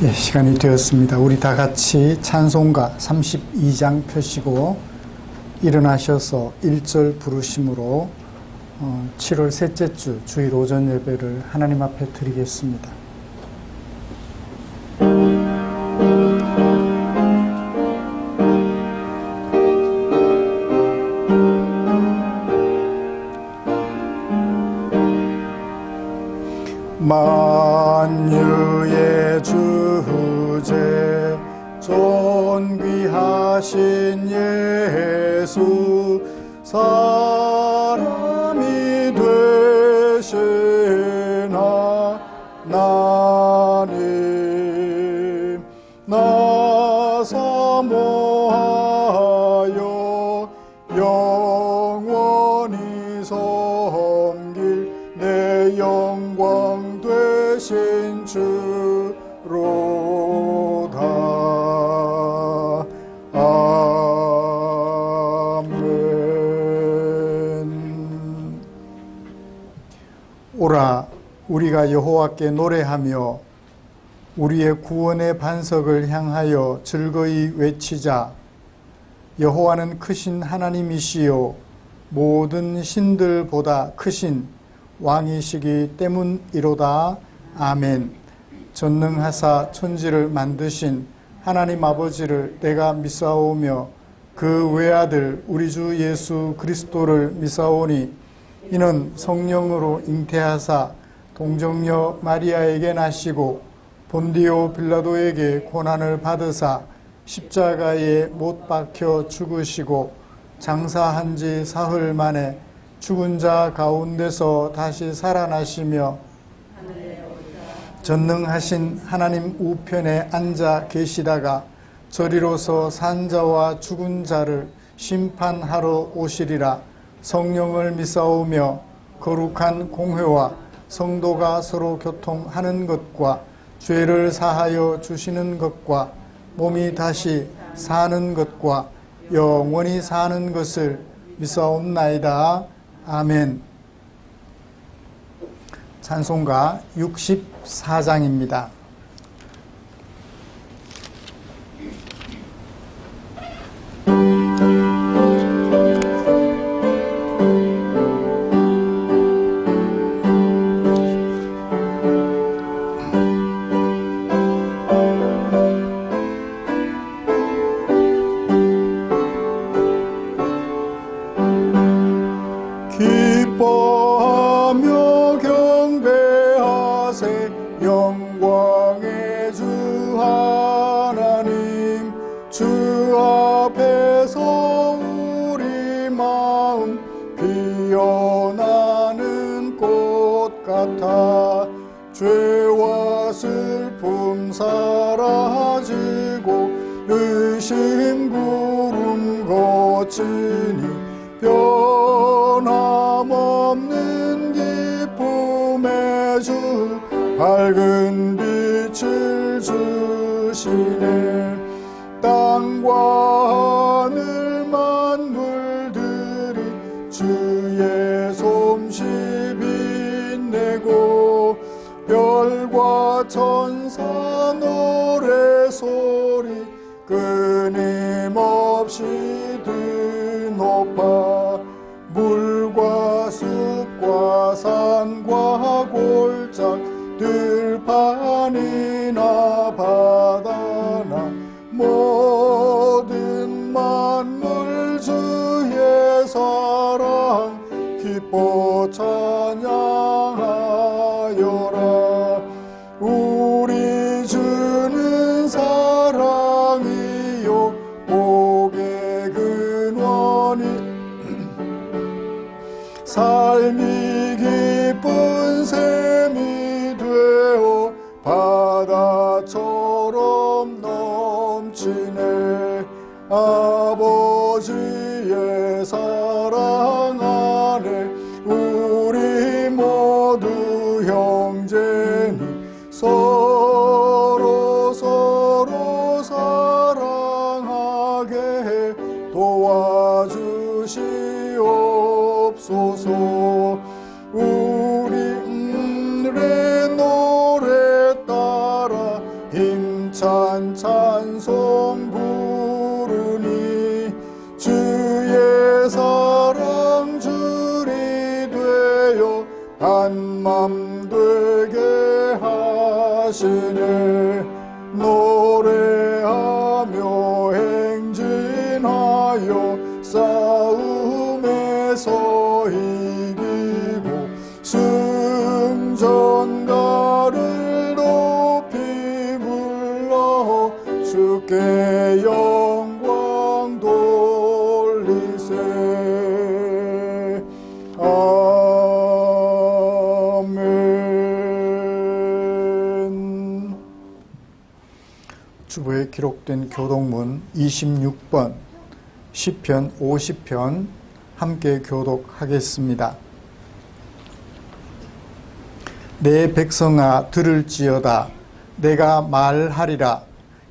예, 시간이 되었습니다. 우리 다 같이 찬송가 32장 펴시고 일어나셔서 1절 부르심으로 7월 셋째 주 주일 오전 예배를 하나님 앞에 드리겠습니다. 만유의 주제 존귀하신 예수 사람이 되신 하나님 나 사모하여 영원히 섬길 내 영광 되신 주로다. 아멘. 오라 우리가 여호와께 노래하며 우리의 구원의 반석을 향하여 즐거이 외치자. 여호와는 크신 하나님이시요 모든 신들보다 크신 왕이시기 때문이로다. 아멘. 전능하사 천지를 만드신 하나님 아버지를 내가 믿사오며 그 외아들 우리 주 예수 그리스도를 믿사오니 이는 성령으로 잉태하사 동정녀 마리아에게 나시고 본디오 빌라도에게 고난을 받으사 십자가에 못 박혀 죽으시고 장사한 지 사흘 만에 죽은 자 가운데서 다시 살아나시며 전능하신 하나님 우편에 앉아 계시다가 저리로서 산 자와 죽은 자를 심판하러 오시리라. 성령을 믿사오며 거룩한 공회와 성도가 서로 교통하는 것과 죄를 사하여 주시는 것과 몸이 다시 사는 것과 영원히 사는 것을 믿사옵나이다. 아멘. 찬송가 64장입니다. 기뻐하며 경배하세 영광의 주 하나님. 주 앞에서 우리 마음 피어나는 꽃 같아 죄와 슬픔 사라지고 의심 구름 거치니 변함없는 기쁨의 주 밝은 빛을 주시네. 땅과 하늘 만물들이 주의 솜씨 빛내고 별과 천사 노래소리 끊임없이 드높아 물과 숲과 산과 골짝 들판이나 바다나 모든 만물 주의 사랑 기뻐 찬양하여라. 우리 주는 사랑이요 복의 근원이 삶이 기쁜 샘이 되어 바다처럼 넘치네. 아버지의 사랑 안에 우리 모두 형제니 서로 사랑하게 도와주시옵소서. 우리의 노래 따라 힘 힘찬 찬송 부르니 주의 사랑 줄이 되어 한맘 되게 하시네. 노래하며 행진하여 싸움에서 이기고 승전가를 높이 불러 주께 영광 돌리세. 아멘. 주보에 기록된 교독문 26번 시편 50편 함께 교독하겠습니다. 내 백성아 들을지어다. 내가 말하리라.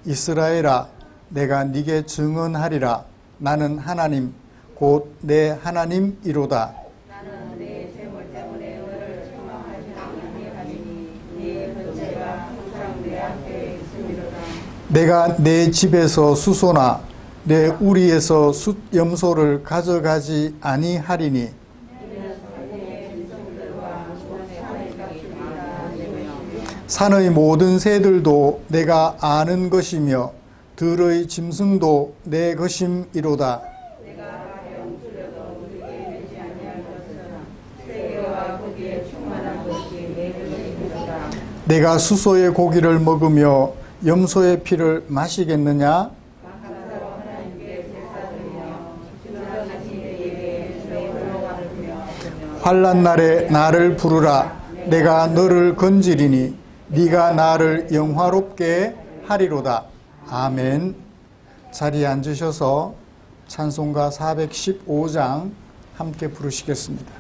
이스라엘아 내가 네게 증언하리라. 나는 하나님 곧 내 하나님이로다. 나는 내 재물 때문에 너를 책망하지 아니하리니 네 번제가 항상 내 앞에 있음이로다. 내가 내 집에서 수소나 내 우리에서 숫염소를 가져가지 아니하리니 산의 모든 새들도 내가 아는 것이며 들의 짐승도 내 것임이로다. 내가 수소의 고기를 먹으며 염소의 피를 마시겠느냐? 환난 날에 나를 부르라. 내가 너를 건지리니 네가 나를 영화롭게 하리로다. 아멘. 자리에 앉으셔서 찬송가 415장 함께 부르시겠습니다.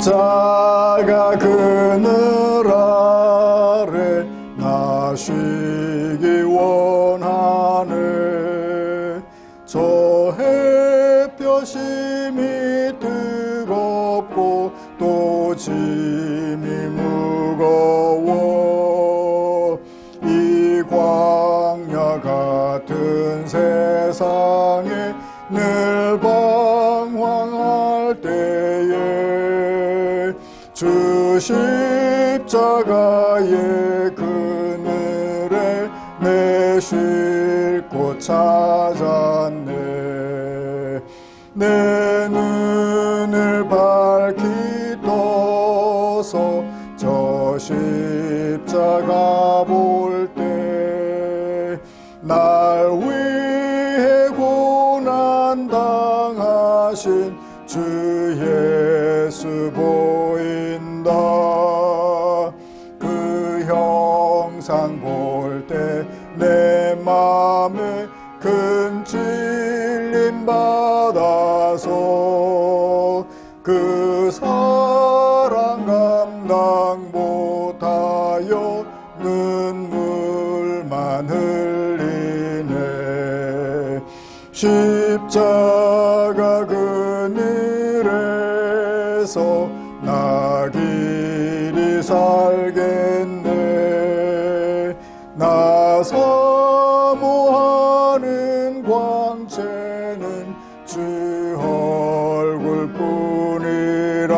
십자가 그늘 아래 나 쉬기 원하네. 저 햇볕이 뜨겁고 또 짐이 무거워. 이 광야 같은 세상에 늘 방황할 때에 주 십자가의 그늘에 내 쉴 곳 찾았네. 내 눈을 밝히 떠서 저 십자가 볼 때 날 위해 고난 당하신 주 예수 보인다. 그 형상 볼 때 내 맘에 큰 찔림 받아서 그 사랑 감당 못하여 눈물만 흘리네. 십자가 그늘에서 나 길이 살겠네. 나 사모하는 광채는 주 얼굴뿐이라.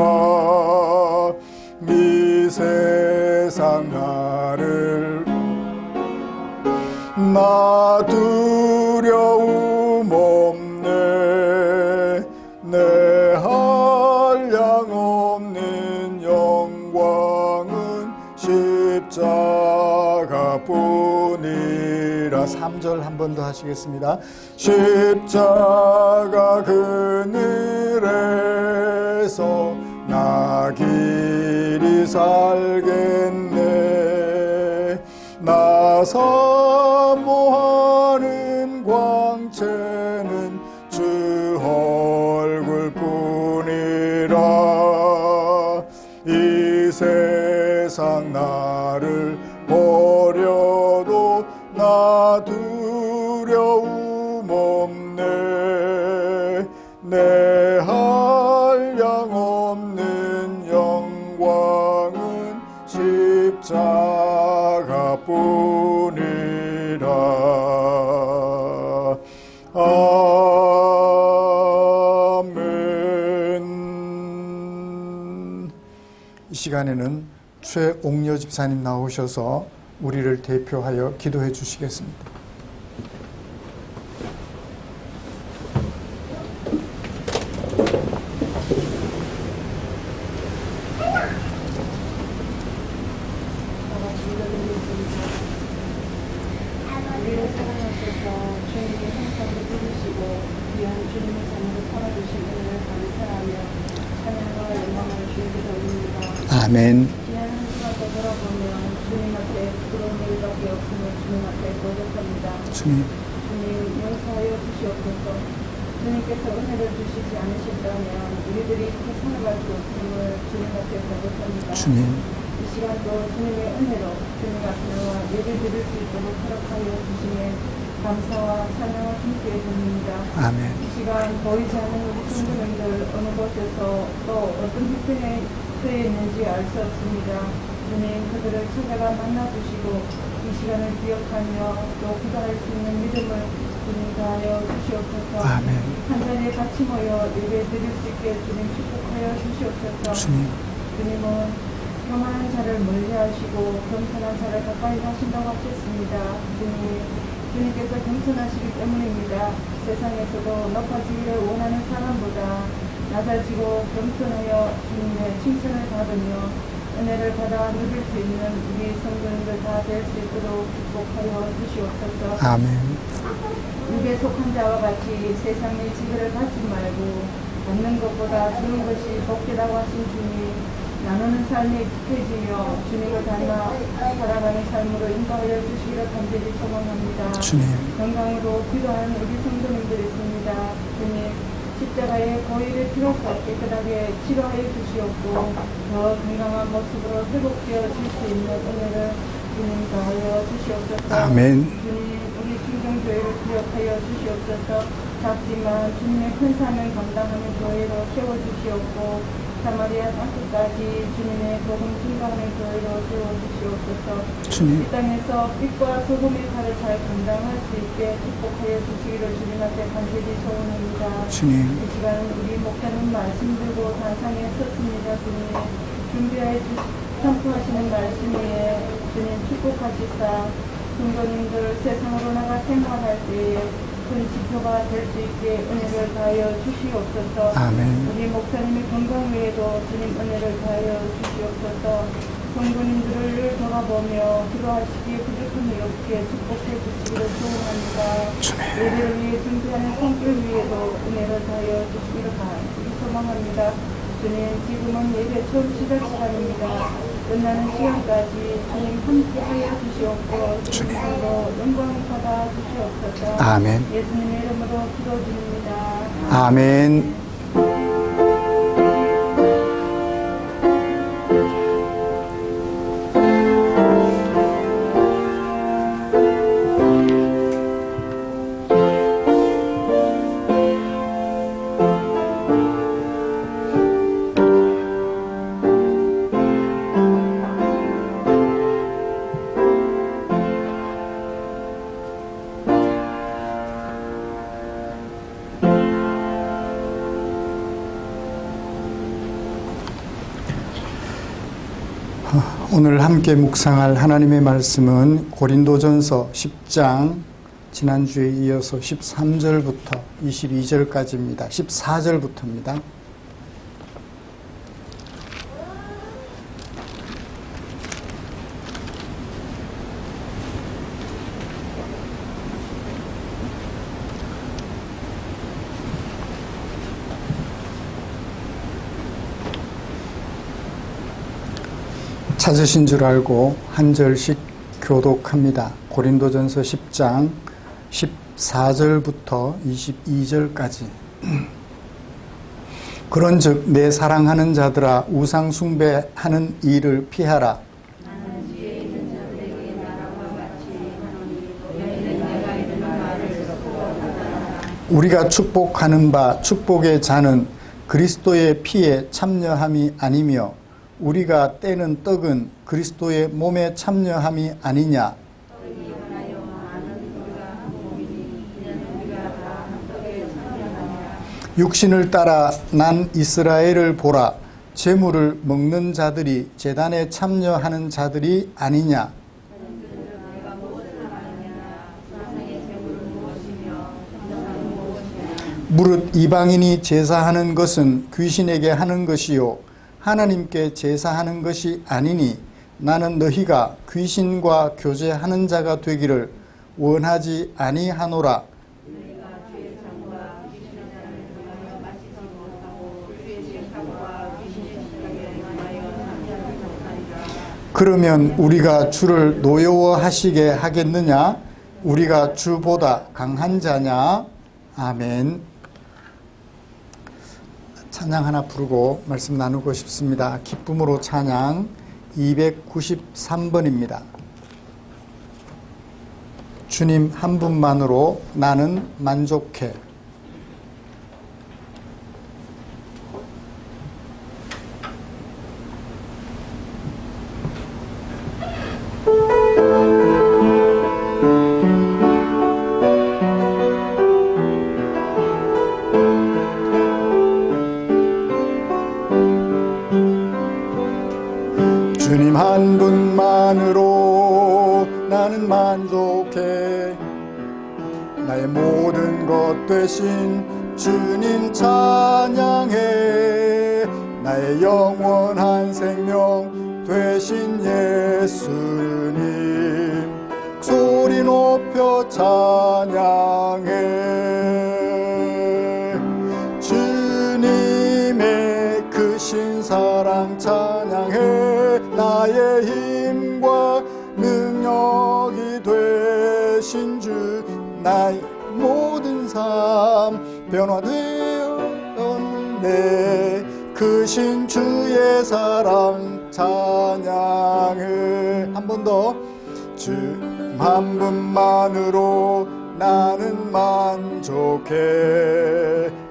이 세상 나를 나 두려움 없네. 내 한량 없는 영광은 십자가뿐이라. 3절 한 번 더 하시겠습니다. 십자가 그늘에서 나 길이 살겠네. 나 사모하는 광채는 주 얼굴뿐이라. 한량없는 영광은 십자가뿐이라. 아멘. 이 시간에는 최옥녀 집사님 나오셔서 우리를 대표하여 기도해 주시겠습니다. 우리를 사랑하셔서 주님의 형상을 이루시고 귀한 주님의 삶으로 살아주신 은혜를 감사하며 찬양과 영광을 주에게 돌립니다. 아멘. 지난 한 주간도 돌아보면 주님 앞에 부끄러운 일밖에 없음을 주님 앞에 고백합니다. 주님, 주님 용서하여 주시옵소서. 주님께서 은혜를 주시지 않으신다면 우리들이 이렇게 살아갈 수 없음을 주님 앞에 고백합니다. 주님, 이 시간도 주님의 은혜로 주님 앞에 나와 예배 드릴 수 있도록 허락하여 주시면 감사와 찬양을 함께 드립니다. 아멘. 이 시간 보이지 않는 우리 성도님들 어느 곳에서 또 어떤 형편에 처해 있는지 알 수 없습니다. 주님 그들을 찾아가 만나주시고 이 시간을 기억하며 또 기도할 수 있는 믿음을 주님 다하여 주시옵소서. 아멘. 한 자리에 같이 모여 예배 드릴 수 있게 주님 축복하여 주시옵소서. 주님, 주님은 교만한 자를 멀리하시고 겸손한 자를 가까이 하신다고 하셨습니다. 주님께서 겸손하시기 때문입니다. 세상에서도 높아지기를 원하는 사람보다 낮아지고 겸손하여 주님의 칭찬을 받으며 은혜를 받아 누릴 수 있는 우리 성도님들 다 될 수 있도록 축복하여 주시옵소서. 아멘. 육에 속한 자와 같이 세상의 지배를 받지 말고 받는 것보다 주는 것이 복되다고 하신 주님, 나누는 삶이 익숙해지며 주님을 닮아 살아가는 삶으로 인도하여 주시기를 간절히 소망합니다. 주님, 건강으로 기도하는 우리 성도님들 있습니다. 주님, 십자가의 고의를 피로써 깨끗하게 치료하여 주시옵고 더 건강한 모습으로 회복되어 질 수 있는 은혜를 주님 더하여 주시옵소서. 아멘. 주님, 우리 충정교회를 기억하여 주시옵소서. 작지만 주님의 큰 사명 감당하는 교회로 세워주시옵고 사마리아 땅끝까지 주님의 복음 증거하는 교회로 세워주시옵소서. 주님, 이 땅에서 빛과 소금의 칼을 잘 감당할 수 있게 축복하여 주시기를 주님 앞에 간절히 소원합니다. 주님, 이 시간 우리 목사님 말씀 들고 단상에 섰습니다. 주님 준비하여 선포하시는 말씀 위에 주님 축복하시사 성도님들 세상으로 나가 생활할 때에 큰 지표가 될 수 있게 은혜를 다하여 주시옵소서. 아멘. 우리 목사님의 건강 외에도 주님 은혜를 다하여 주시옵소서. 성도님들을 돌아보며 기도하시기에 부족함이 없게 축복해 주시기를 소원합니다. 주님. 예배를 위해 준비하는 성길 위에도 은혜를 다하여 주시기를 소망합니다. 주님, 지금은 예배 처음 시작 시간입니다. 끝나는 시간까지 주님 함께하여 주시옵고 주님으로 영광 받아 주시옵소서. 아멘. 예수님의 이름으로 기도드립니다. 아멘. 오늘 함께 묵상할 하나님의 말씀은 고린도전서 10장 지난주에 이어서 13절부터 22절까지입니다. 14절부터입니다. 찾으신 줄 알고 한 절씩 교독합니다. 고린도전서 10장 14절부터 22절까지. 그런즉 내 사랑하는 자들아 우상 숭배하는 일을 피하라. 나는 뒤에 있는 자들에게 말함과 같이 너희는 내가 이르는 말을 듣고 따르라. 우리가 축복하는 바 축복의 자는 그리스도의 피에 참여함이 아니며 우리가 떼는 떡은 그리스도의 몸에 참여함이 아니냐. 육신을 따라 난 이스라엘을 보라. 제물을 먹는 자들이 제단에 참여하는 자들이 아니냐. 무릇 이방인이 제사하는 것은 귀신에게 하는 것이요 하나님께 제사하는 것이 아니니 나는 너희가 귀신과 교제하는 자가 되기를 원하지 아니하노라. 그러면 우리가 주를 노여워하시게 하겠느냐? 우리가 주보다 강한 자냐? 아멘. 찬양 하나 부르고 말씀 나누고 싶습니다. 기쁨으로 찬양 293번입니다. 주님 한 분만으로 나는 만족해. 주님 한 분만으로 나는 만족해. 나의 모든 것 되신 주님 찬양해. 나의 영원한 생명 되신 예수님 소리 높여 찬양해. 주님의 크신 사랑 찬양해. 나의 힘과 능력이 되신 주 나의 모든 삶 변화되었네. 크신 주의 사랑 찬양해. 한 번 더. 주 한 분만으로 나는 만족해.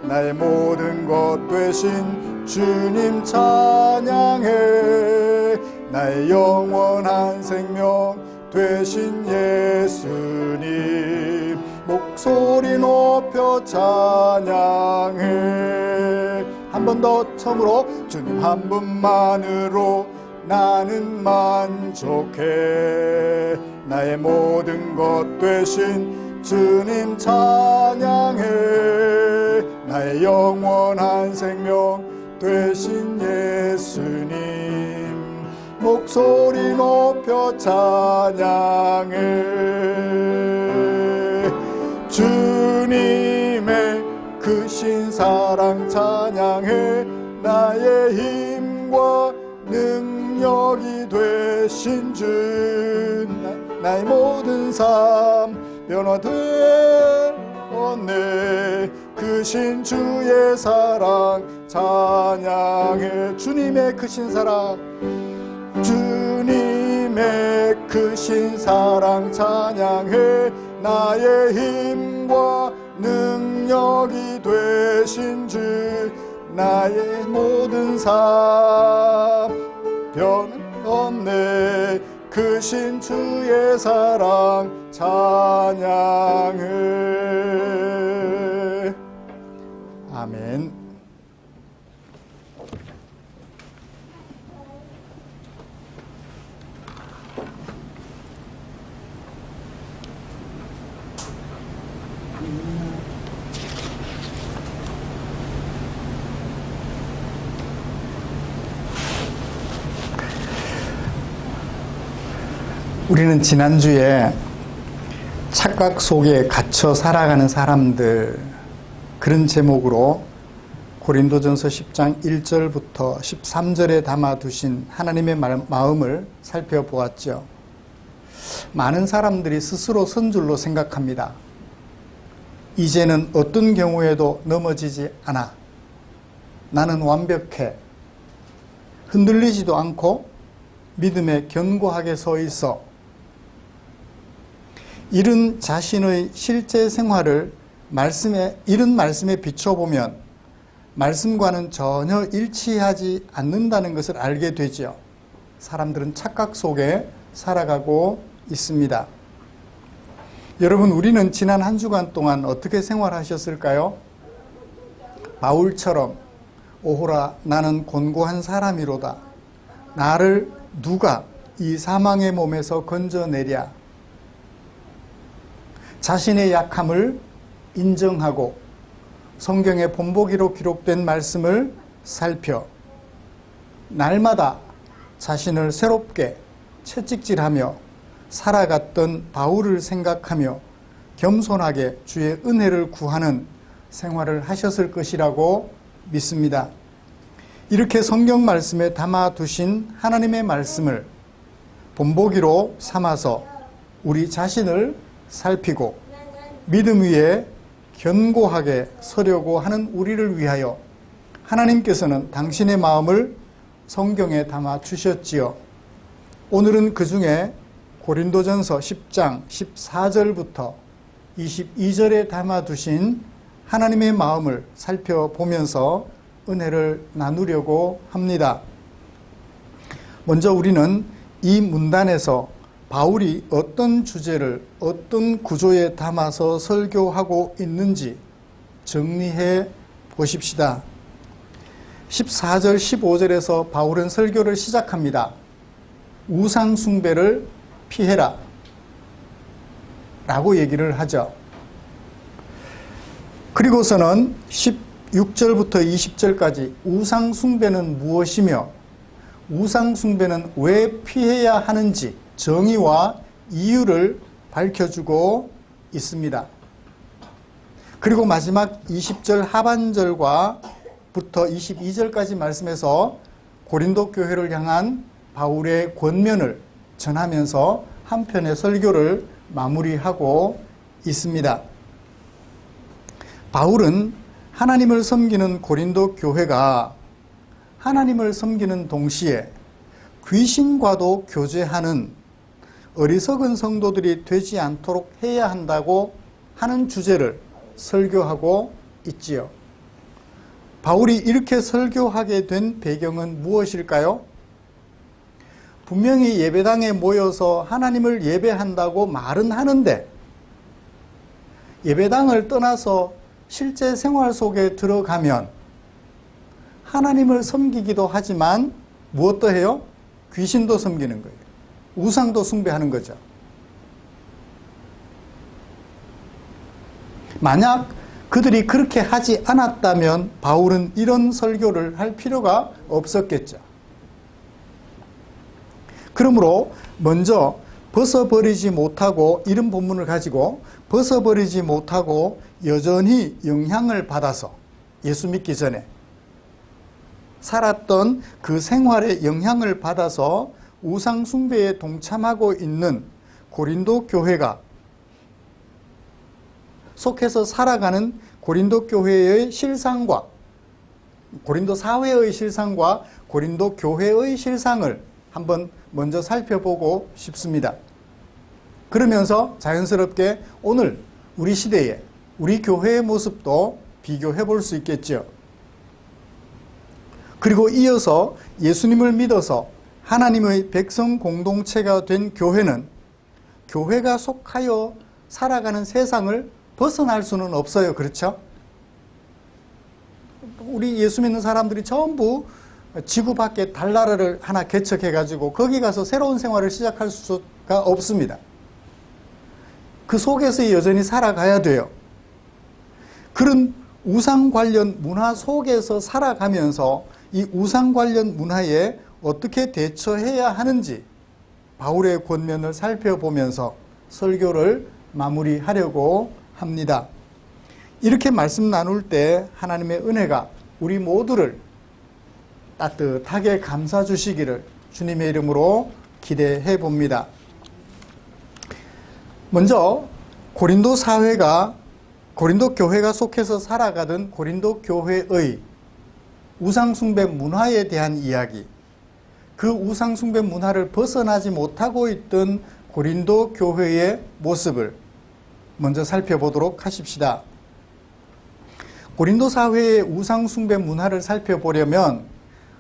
나의 모든 것 되신 주님 찬양해. 나의 영원한 생명 되신 예수님 목소리 높여 찬양해. 한 번 더 처음으로. 주님 한 분만으로 나는 만족해. 나의 모든 것 되신 주님 찬양해. 나의 영원한 생명 되신 예수님 목소리 높여 찬양해. 주님의 크신 사랑 찬양해. 나의 힘과 능력이 되신 주 나의 모든 삶 변화되었네. 크신 주의 사랑 찬양해. 주님의 크신 사랑 주님의 크신 사랑 찬양해. 나의 힘과 능력이 되신 주 나의 모든 삶 변함없네. 크신 주의 사랑 찬양해. 아멘. 우리는 지난주에 착각 속에 갇혀 살아가는 사람들, 그런 제목으로 고린도전서 10장 1절부터 13절에 담아두신 하나님의 마음을 살펴보았죠. 많은 사람들이 스스로 선 줄로 생각합니다. 이제는 어떤 경우에도 넘어지지 않아. 나는 완벽해. 흔들리지도 않고 믿음에 견고하게 서 있어. 이런 자신의 실제 생활을 이런 말씀에 비춰보면 말씀과는 전혀 일치하지 않는다는 것을 알게 되지요. 사람들은 착각 속에 살아가고 있습니다. 여러분, 우리는 지난 한 주간 동안 어떻게 생활하셨을까요? 바울처럼 오호라 나는 곤고한 사람이로다. 나를 누가 이 사망의 몸에서 건져내랴. 자신의 약함을 인정하고 성경의 본보기로 기록된 말씀을 살펴 날마다 자신을 새롭게 채찍질하며 살아갔던 바울을 생각하며 겸손하게 주의 은혜를 구하는 생활을 하셨을 것이라고 믿습니다. 이렇게 성경 말씀에 담아두신 하나님의 말씀을 본보기로 삼아서 우리 자신을 살피고 믿음 위에 견고하게 서려고 하는 우리를 위하여 하나님께서는 당신의 마음을 성경에 담아 주셨지요. 오늘은 그 중에 고린도전서 10장 14절부터 22절에 담아두신 하나님의 마음을 살펴보면서 은혜를 나누려고 합니다. 먼저 우리는 이 문단에서 바울이 어떤 주제를 어떤 구조에 담아서 설교하고 있는지 정리해 보십시다. 14절 15절에서 바울은 설교를 시작합니다. 우상 숭배를 피해라 라고 얘기를 하죠. 그리고서는 16절부터 20절까지 우상 숭배는 무엇이며 우상 숭배는 왜 피해야 하는지 정의와 이유를 밝혀주고 있습니다. 그리고 마지막 20절 하반절과 부터 22절까지 말씀에서 고린도 교회를 향한 바울의 권면을 전하면서 한편의 설교를 마무리하고 있습니다. 바울은 하나님을 섬기는 고린도 교회가 하나님을 섬기는 동시에 귀신과도 교제하는 어리석은 성도들이 되지 않도록 해야 한다고 하는 주제를 설교하고 있지요. 바울이 이렇게 설교하게 된 배경은 무엇일까요? 분명히 예배당에 모여서 하나님을 예배한다고 말은 하는데 예배당을 떠나서 실제 생활 속에 들어가면 하나님을 섬기기도 하지만 무엇도 해요? 귀신도 섬기는 거예요. 우상도 숭배하는 거죠. 만약 그들이 그렇게 하지 않았다면 바울은 이런 설교를 할 필요가 없었겠죠. 그러므로 먼저 벗어버리지 못하고 이런 본문을 가지고 벗어버리지 못하고 여전히 영향을 받아서 예수 믿기 전에 살았던 그 생활에 영향을 받아서 우상 숭배에 동참하고 있는 고린도 교회가 속해서 살아가는 고린도 교회의 실상과 고린도 사회의 실상과 고린도 교회의 실상을 한번 먼저 살펴보고 싶습니다. 그러면서 자연스럽게 오늘 우리 시대에 우리 교회의 모습도 비교해 볼 수 있겠죠. 그리고 이어서 예수님을 믿어서 하나님의 백성 공동체가 된 교회는 교회가 속하여 살아가는 세상을 벗어날 수는 없어요. 그렇죠? 우리 예수 믿는 사람들이 전부 지구 밖에 달나라를 하나 개척해가지고 거기 가서 새로운 생활을 시작할 수가 없습니다. 그 속에서 여전히 살아가야 돼요. 그런 우상 관련 문화 속에서 살아가면서 이 우상 관련 문화에 어떻게 대처해야 하는지 바울의 권면을 살펴보면서 설교를 마무리하려고 합니다. 이렇게 말씀 나눌 때 하나님의 은혜가 우리 모두를 따뜻하게 감싸 주시기를 주님의 이름으로 기대해 봅니다. 먼저 고린도 교회가 속해서 살아가던 고린도 교회의 우상숭배 문화에 대한 이야기, 그 우상숭배 문화를 벗어나지 못하고 있던 고린도 교회의 모습을 먼저 살펴보도록 하십시다. 고린도 사회의 우상숭배 문화를 살펴보려면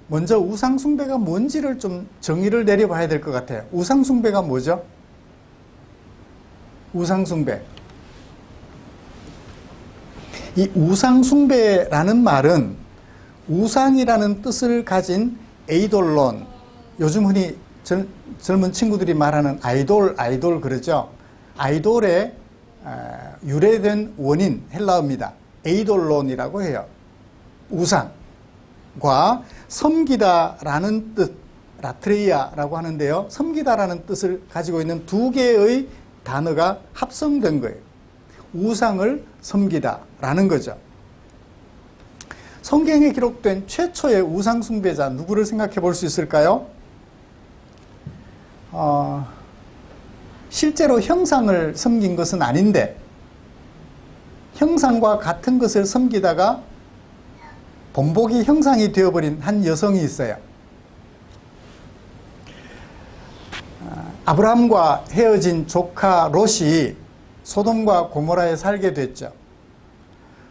먼저 우상숭배가 뭔지를 좀 정의를 내려봐야 될 것 같아요. 우상숭배가 뭐죠? 우상숭배. 이 우상숭배라는 말은 우상이라는 뜻을 가진 에이돌론, 요즘 흔히 젊은 친구들이 말하는 아이돌 그러죠. 아이돌의 유래된 원인, 헬라어입니다. 에이돌론이라고 해요. 우상과 섬기다라는 뜻, 라트레이아라고 하는데요. 섬기다라는 뜻을 가지고 있는 두 개의 단어가 합성된 거예요. 우상을 섬기다라는 거죠. 성경에 기록된 최초의 우상 숭배자 누구를 생각해 볼 수 있을까요? 실제로 형상을 섬긴 것은 아닌데 형상과 같은 것을 섬기다가 본보기 형상이 되어버린 한 여성이 있어요. 아브라함과 헤어진 조카 롯이 소돔과 고모라에 살게 됐죠.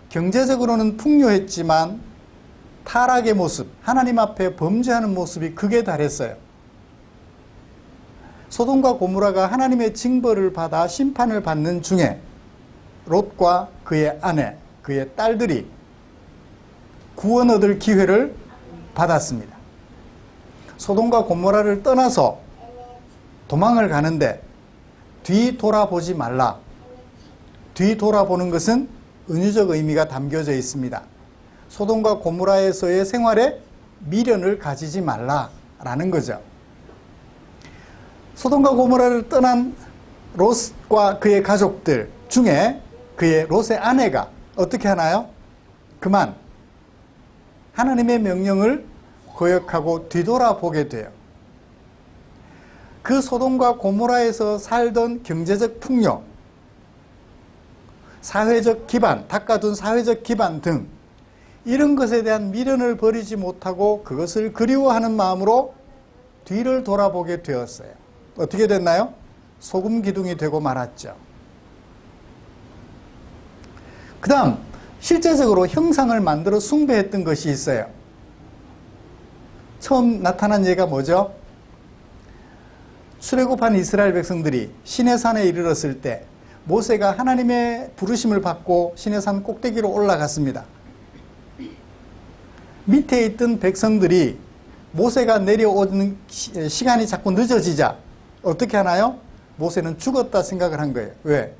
경제적으로는 풍요했지만 타락의 모습, 하나님 앞에 범죄하는 모습이 극에 달했어요. 소돔과 고모라가 하나님의 징벌을 받아 심판을 받는 중에 롯과 그의 아내, 그의 딸들이 구원 얻을 기회를 받았습니다. 소돔과 고모라를 떠나서 도망을 가는데 뒤돌아보지 말라. 뒤돌아보는 것은 은유적 의미가 담겨져 있습니다. 소돔과 고모라에서의 생활에 미련을 가지지 말라라는 거죠. 소돔과 고모라를 떠난 롯과 그의 가족들 중에 그의 롯의 아내가 어떻게 하나요? 그만 하나님의 명령을 거역하고 뒤돌아보게 돼요. 그 소돔과 고모라에서 살던 경제적 풍요, 사회적 기반, 닦아둔 사회적 기반 등 이런 것에 대한 미련을 버리지 못하고 그것을 그리워하는 마음으로 뒤를 돌아보게 되었어요. 어떻게 됐나요? 소금 기둥이 되고 말았죠. 그 다음 실제적으로 형상을 만들어 숭배했던 것이 있어요. 처음 나타난 예가 뭐죠? 출애굽한 이스라엘 백성들이 시내산에 이르렀을 때 모세가 하나님의 부르심을 받고 시내산 꼭대기로 올라갔습니다. 밑에 있던 백성들이 모세가 내려오는 시간이 자꾸 늦어지자 어떻게 하나요? 모세는 죽었다 생각을 한 거예요. 왜?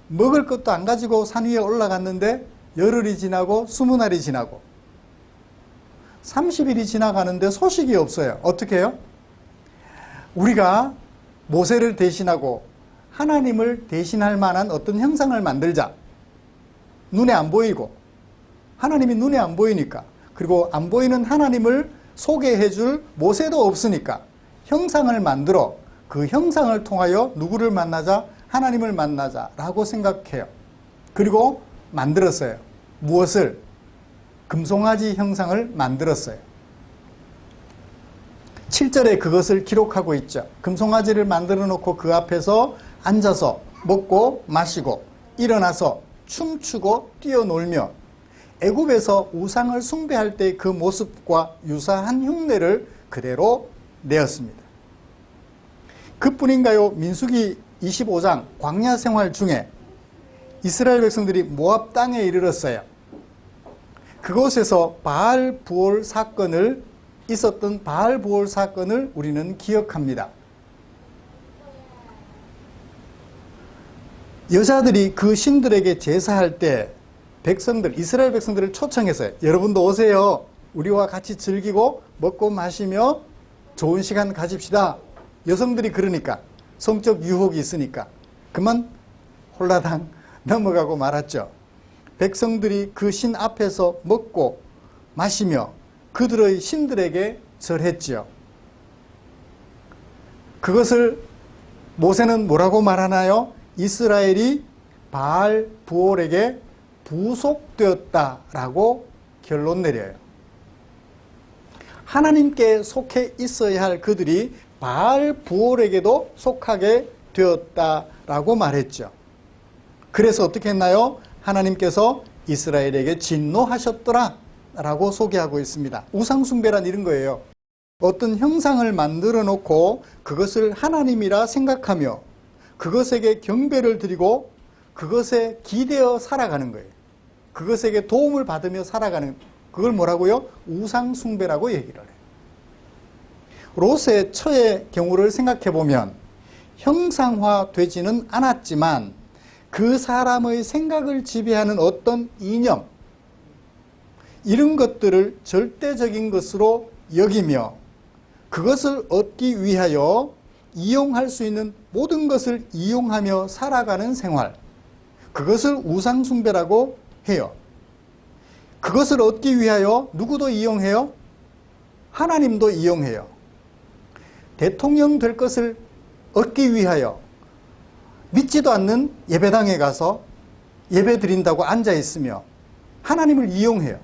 먹을 것도 안 가지고 산 위에 올라갔는데 열흘이 지나고 20날이 지나고 30일이 지나가는데 소식이 없어요. 어떻게 해요? 우리가 모세를 대신하고 하나님을 대신할 만한 어떤 형상을 만들자. 눈에 안 보이고 하나님이 눈에 안 보이니까, 그리고 안 보이는 하나님을 소개해 줄 모세도 없으니까 형상을 만들어 그 형상을 통하여 누구를 만나자? 하나님을 만나자라고 생각해요. 그리고 만들었어요. 무엇을? 금송아지 형상을 만들었어요. 7절에 그것을 기록하고 있죠. 금송아지를 만들어 놓고 그 앞에서 앉아서 먹고 마시고 일어나서 춤추고 뛰어놀며 애굽에서 우상을 숭배할 때 그 모습과 유사한 흉내를 그대로 내었습니다. 그뿐인가요? 민수기 25장 광야 생활 중에 이스라엘 백성들이 모압 땅에 이르렀어요. 그곳에서 바알 부올 사건을 있었던 바알 부올 사건을 우리는 기억합니다. 여자들이 그 신들에게 제사할 때 백성들, 이스라엘 백성들을 초청했어요. 여러분도 오세요. 우리와 같이 즐기고 먹고 마시며 좋은 시간 가집시다. 여성들이 그러니까 성적 유혹이 있으니까 그만 홀라당 넘어가고 말았죠. 백성들이 그 신 앞에서 먹고 마시며 그들의 신들에게 절했지요. 그것을 모세는 뭐라고 말하나요? 이스라엘이 바알 부올에게 부속되었다라고 결론 내려요. 하나님께 속해 있어야 할 그들이 바알 부올에게도 속하게 되었다라고 말했죠. 그래서 어떻게 했나요? 하나님께서 이스라엘에게 진노하셨더라 라고 소개하고 있습니다. 우상숭배란 이런 거예요. 어떤 형상을 만들어 놓고 그것을 하나님이라 생각하며 그것에게 경배를 드리고 그것에 기대어 살아가는 거예요. 그것에게 도움을 받으며 살아가는, 그걸 뭐라고요? 우상숭배라고 얘기를 해요. 롯의 처의 경우를 생각해 보면 형상화되지는 않았지만 그 사람의 생각을 지배하는 어떤 이념, 이런 것들을 절대적인 것으로 여기며 그것을 얻기 위하여 이용할 수 있는 모든 것을 이용하며 살아가는 생활, 그것을 우상숭배라고 해요. 그것을 얻기 위하여 누구도 이용해요? 하나님도 이용해요. 대통령 될 것을 얻기 위하여 믿지도 않는 예배당에 가서 예배 드린다고 앉아 있으며 하나님을 이용해요.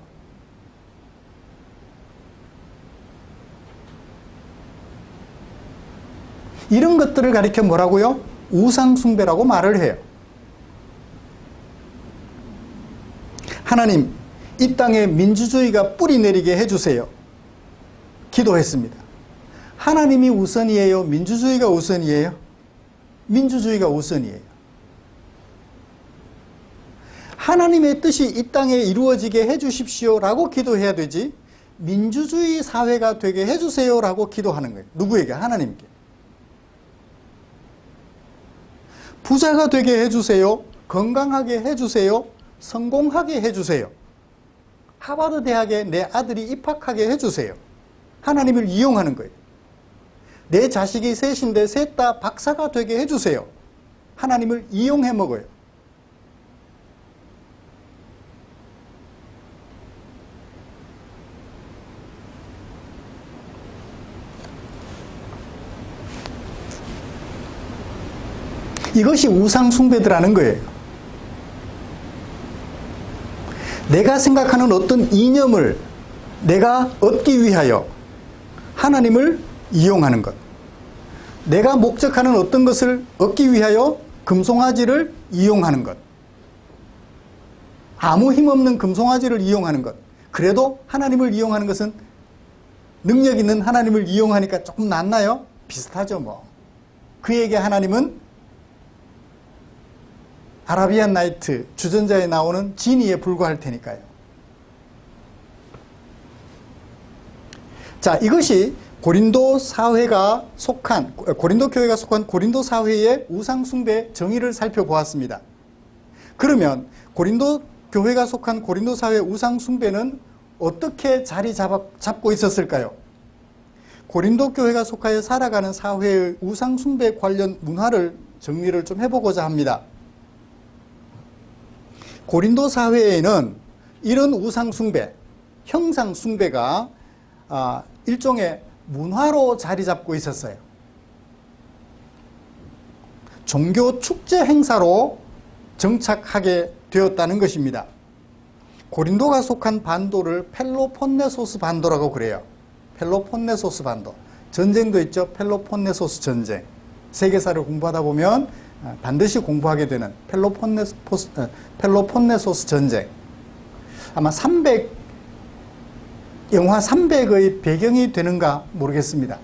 이런 것들을 가리켜 뭐라고요? 우상숭배라고 말을 해요. 하나님, 이 땅에 민주주의가 뿌리 내리게 해주세요. 기도했습니다. 하나님이 우선이에요? 민주주의가 우선이에요? 민주주의가 우선이에요. 하나님의 뜻이 이 땅에 이루어지게 해주십시오 라고 기도해야 되지, 민주주의 사회가 되게 해주세요 라고 기도하는 거예요. 누구에게? 하나님께. 부자가 되게 해주세요. 건강하게 해주세요. 성공하게 해주세요. 하버드 대학에 내 아들이 입학하게 해주세요. 하나님을 이용하는 거예요. 내 자식이 셋인데 셋 다 박사가 되게 해주세요. 하나님을 이용해 먹어요. 이것이 우상숭배들하는 거예요. 내가 생각하는 어떤 이념을 내가 얻기 위하여 하나님을 이용하는 것, 내가 목적하는 어떤 것을 얻기 위하여 금송아지를 이용하는 것, 아무 힘없는 금송아지를 이용하는 것, 그래도 하나님을 이용하는 것은 능력 있는 하나님을 이용하니까 조금 낫나요? 비슷하죠 뭐. 그에게 하나님은 아라비안 나이트 주전자에 나오는 지니에 불과할 테니까요. 자, 이것이 고린도 교회가 속한 고린도 사회의 우상숭배 정의를 살펴보았습니다. 그러면 고린도 교회가 속한 고린도 사회의 우상숭배는 어떻게 자리 잡고 있었을까요? 고린도 교회가 속하여 살아가는 사회의 우상숭배 관련 문화를 정리를 좀 해보고자 합니다. 고린도 사회에는 이런 우상숭배, 형상숭배가 일종의 문화로 자리 잡고 있었어요. 종교 축제 행사로 정착하게 되었다는 것입니다. 고린도가 속한 반도를 펠로폰네소스 반도라고 그래요. 펠로폰네소스 반도. 전쟁도 있죠. 펠로폰네소스 전쟁. 세계사를 공부하다 보면 반드시 공부하게 되는 펠로폰네소스 전쟁. 아마 영화 300의 배경이 되는가 모르겠습니다.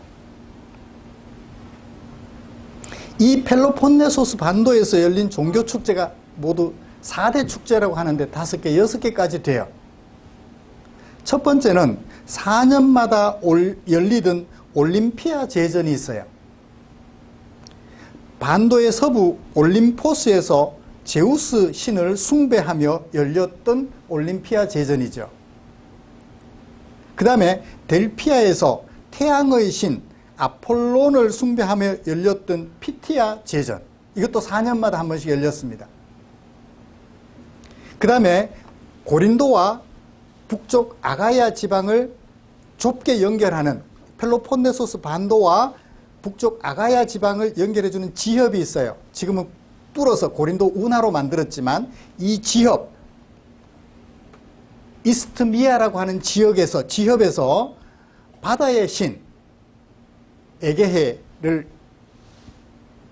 이 펠로폰네소스 반도에서 열린 종교 축제가 모두 4대 축제라고 하는데 5개, 6개까지 돼요. 첫 번째는 4년마다 열리던 올림피아 제전이 있어요. 반도의 서부 올림포스에서 제우스 신을 숭배하며 열렸던 올림피아 제전이죠. 그 다음에 델피아에서 태양의 신 아폴론을 숭배하며 열렸던 피티아 제전, 이것도 4년마다 한 번씩 열렸습니다. 그 다음에 고린도와 북쪽 아가야 지방을 좁게 연결하는 펠로폰네소스 반도와 북쪽 아가야 지방을 연결해주는 지협이 있어요. 지금은 뚫어서 고린도 운하로 만들었지만 이 지협, 이스트미아라고 하는 지협에서 바다의 신 에게해를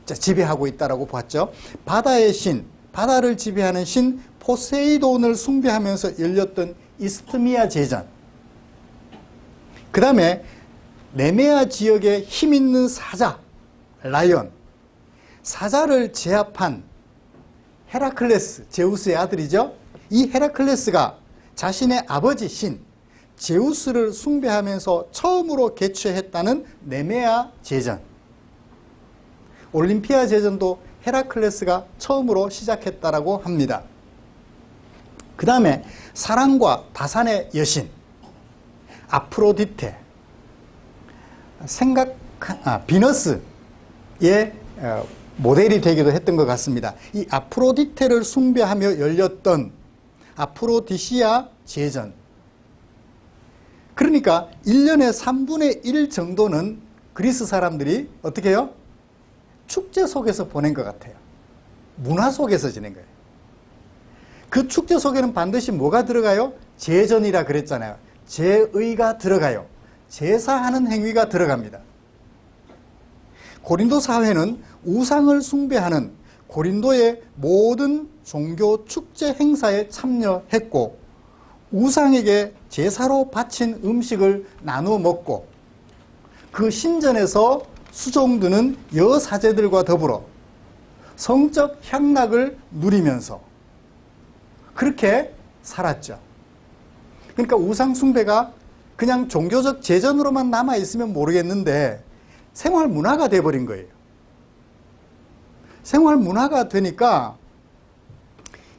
지배하고 있다라고 봤죠. 바다의 신 바다를 지배하는 신 포세이돈을 숭배하면서 열렸던 이스트미아 제전, 그 다음에 네메아 지역의 힘있는 사자 라이언, 사자를 제압한 헤라클레스, 제우스의 아들이죠. 이 헤라클레스가 자신의 아버지 신 제우스를 숭배하면서 처음으로 개최했다는 네메아 제전, 올림피아 제전도 헤라클레스가 처음으로 시작했다라고 합니다. 그 다음에 사랑과 다산의 여신 아프로디테, 비너스의 모델이 되기도 했던 것 같습니다. 이 아프로디테를 숭배하며 열렸던 아프로디시아 제전, 그러니까 1년의 3분의 1 정도는 그리스 사람들이 어떻게 해요? 축제 속에서 보낸 것 같아요. 문화 속에서 지낸 거예요. 그 축제 속에는 반드시 뭐가 들어가요? 제전이라 그랬잖아요. 제의가 들어가요. 제사하는 행위가 들어갑니다. 고린도 사회는 우상을 숭배하는 고린도의 모든 종교 축제 행사에 참여했고, 우상에게 제사로 바친 음식을 나누어 먹고, 그 신전에서 수종드는 여사제들과 더불어 성적 향락을 누리면서 그렇게 살았죠. 그러니까 우상 숭배가 그냥 종교적 제전으로만 남아있으면 모르겠는데 생활 문화가 돼버린 거예요. 생활 문화가 되니까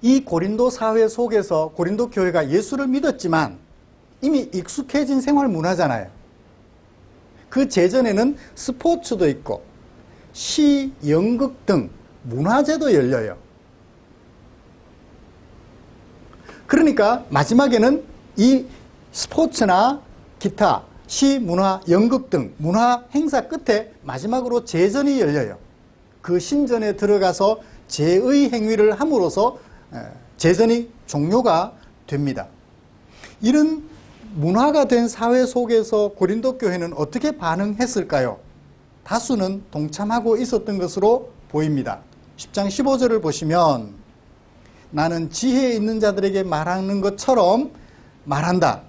이 고린도 사회 속에서 고린도 교회가 예수를 믿었지만 이미 익숙해진 생활 문화잖아요. 그 제전에는 스포츠도 있고 시, 연극 등 문화제도 열려요. 그러니까 마지막에는 이 스포츠나 기타, 시, 문화, 연극 등 문화 행사 끝에 마지막으로 제전이 열려요. 그 신전에 들어가서 제의 행위를 함으로써 제전이 종료가 됩니다. 이런 문화가 된 사회 속에서 고린도 교회는 어떻게 반응했을까요? 다수는 동참하고 있었던 것으로 보입니다. 10장 15절을 보시면 나는 지혜 있는 자들에게 말하는 것처럼 말한다.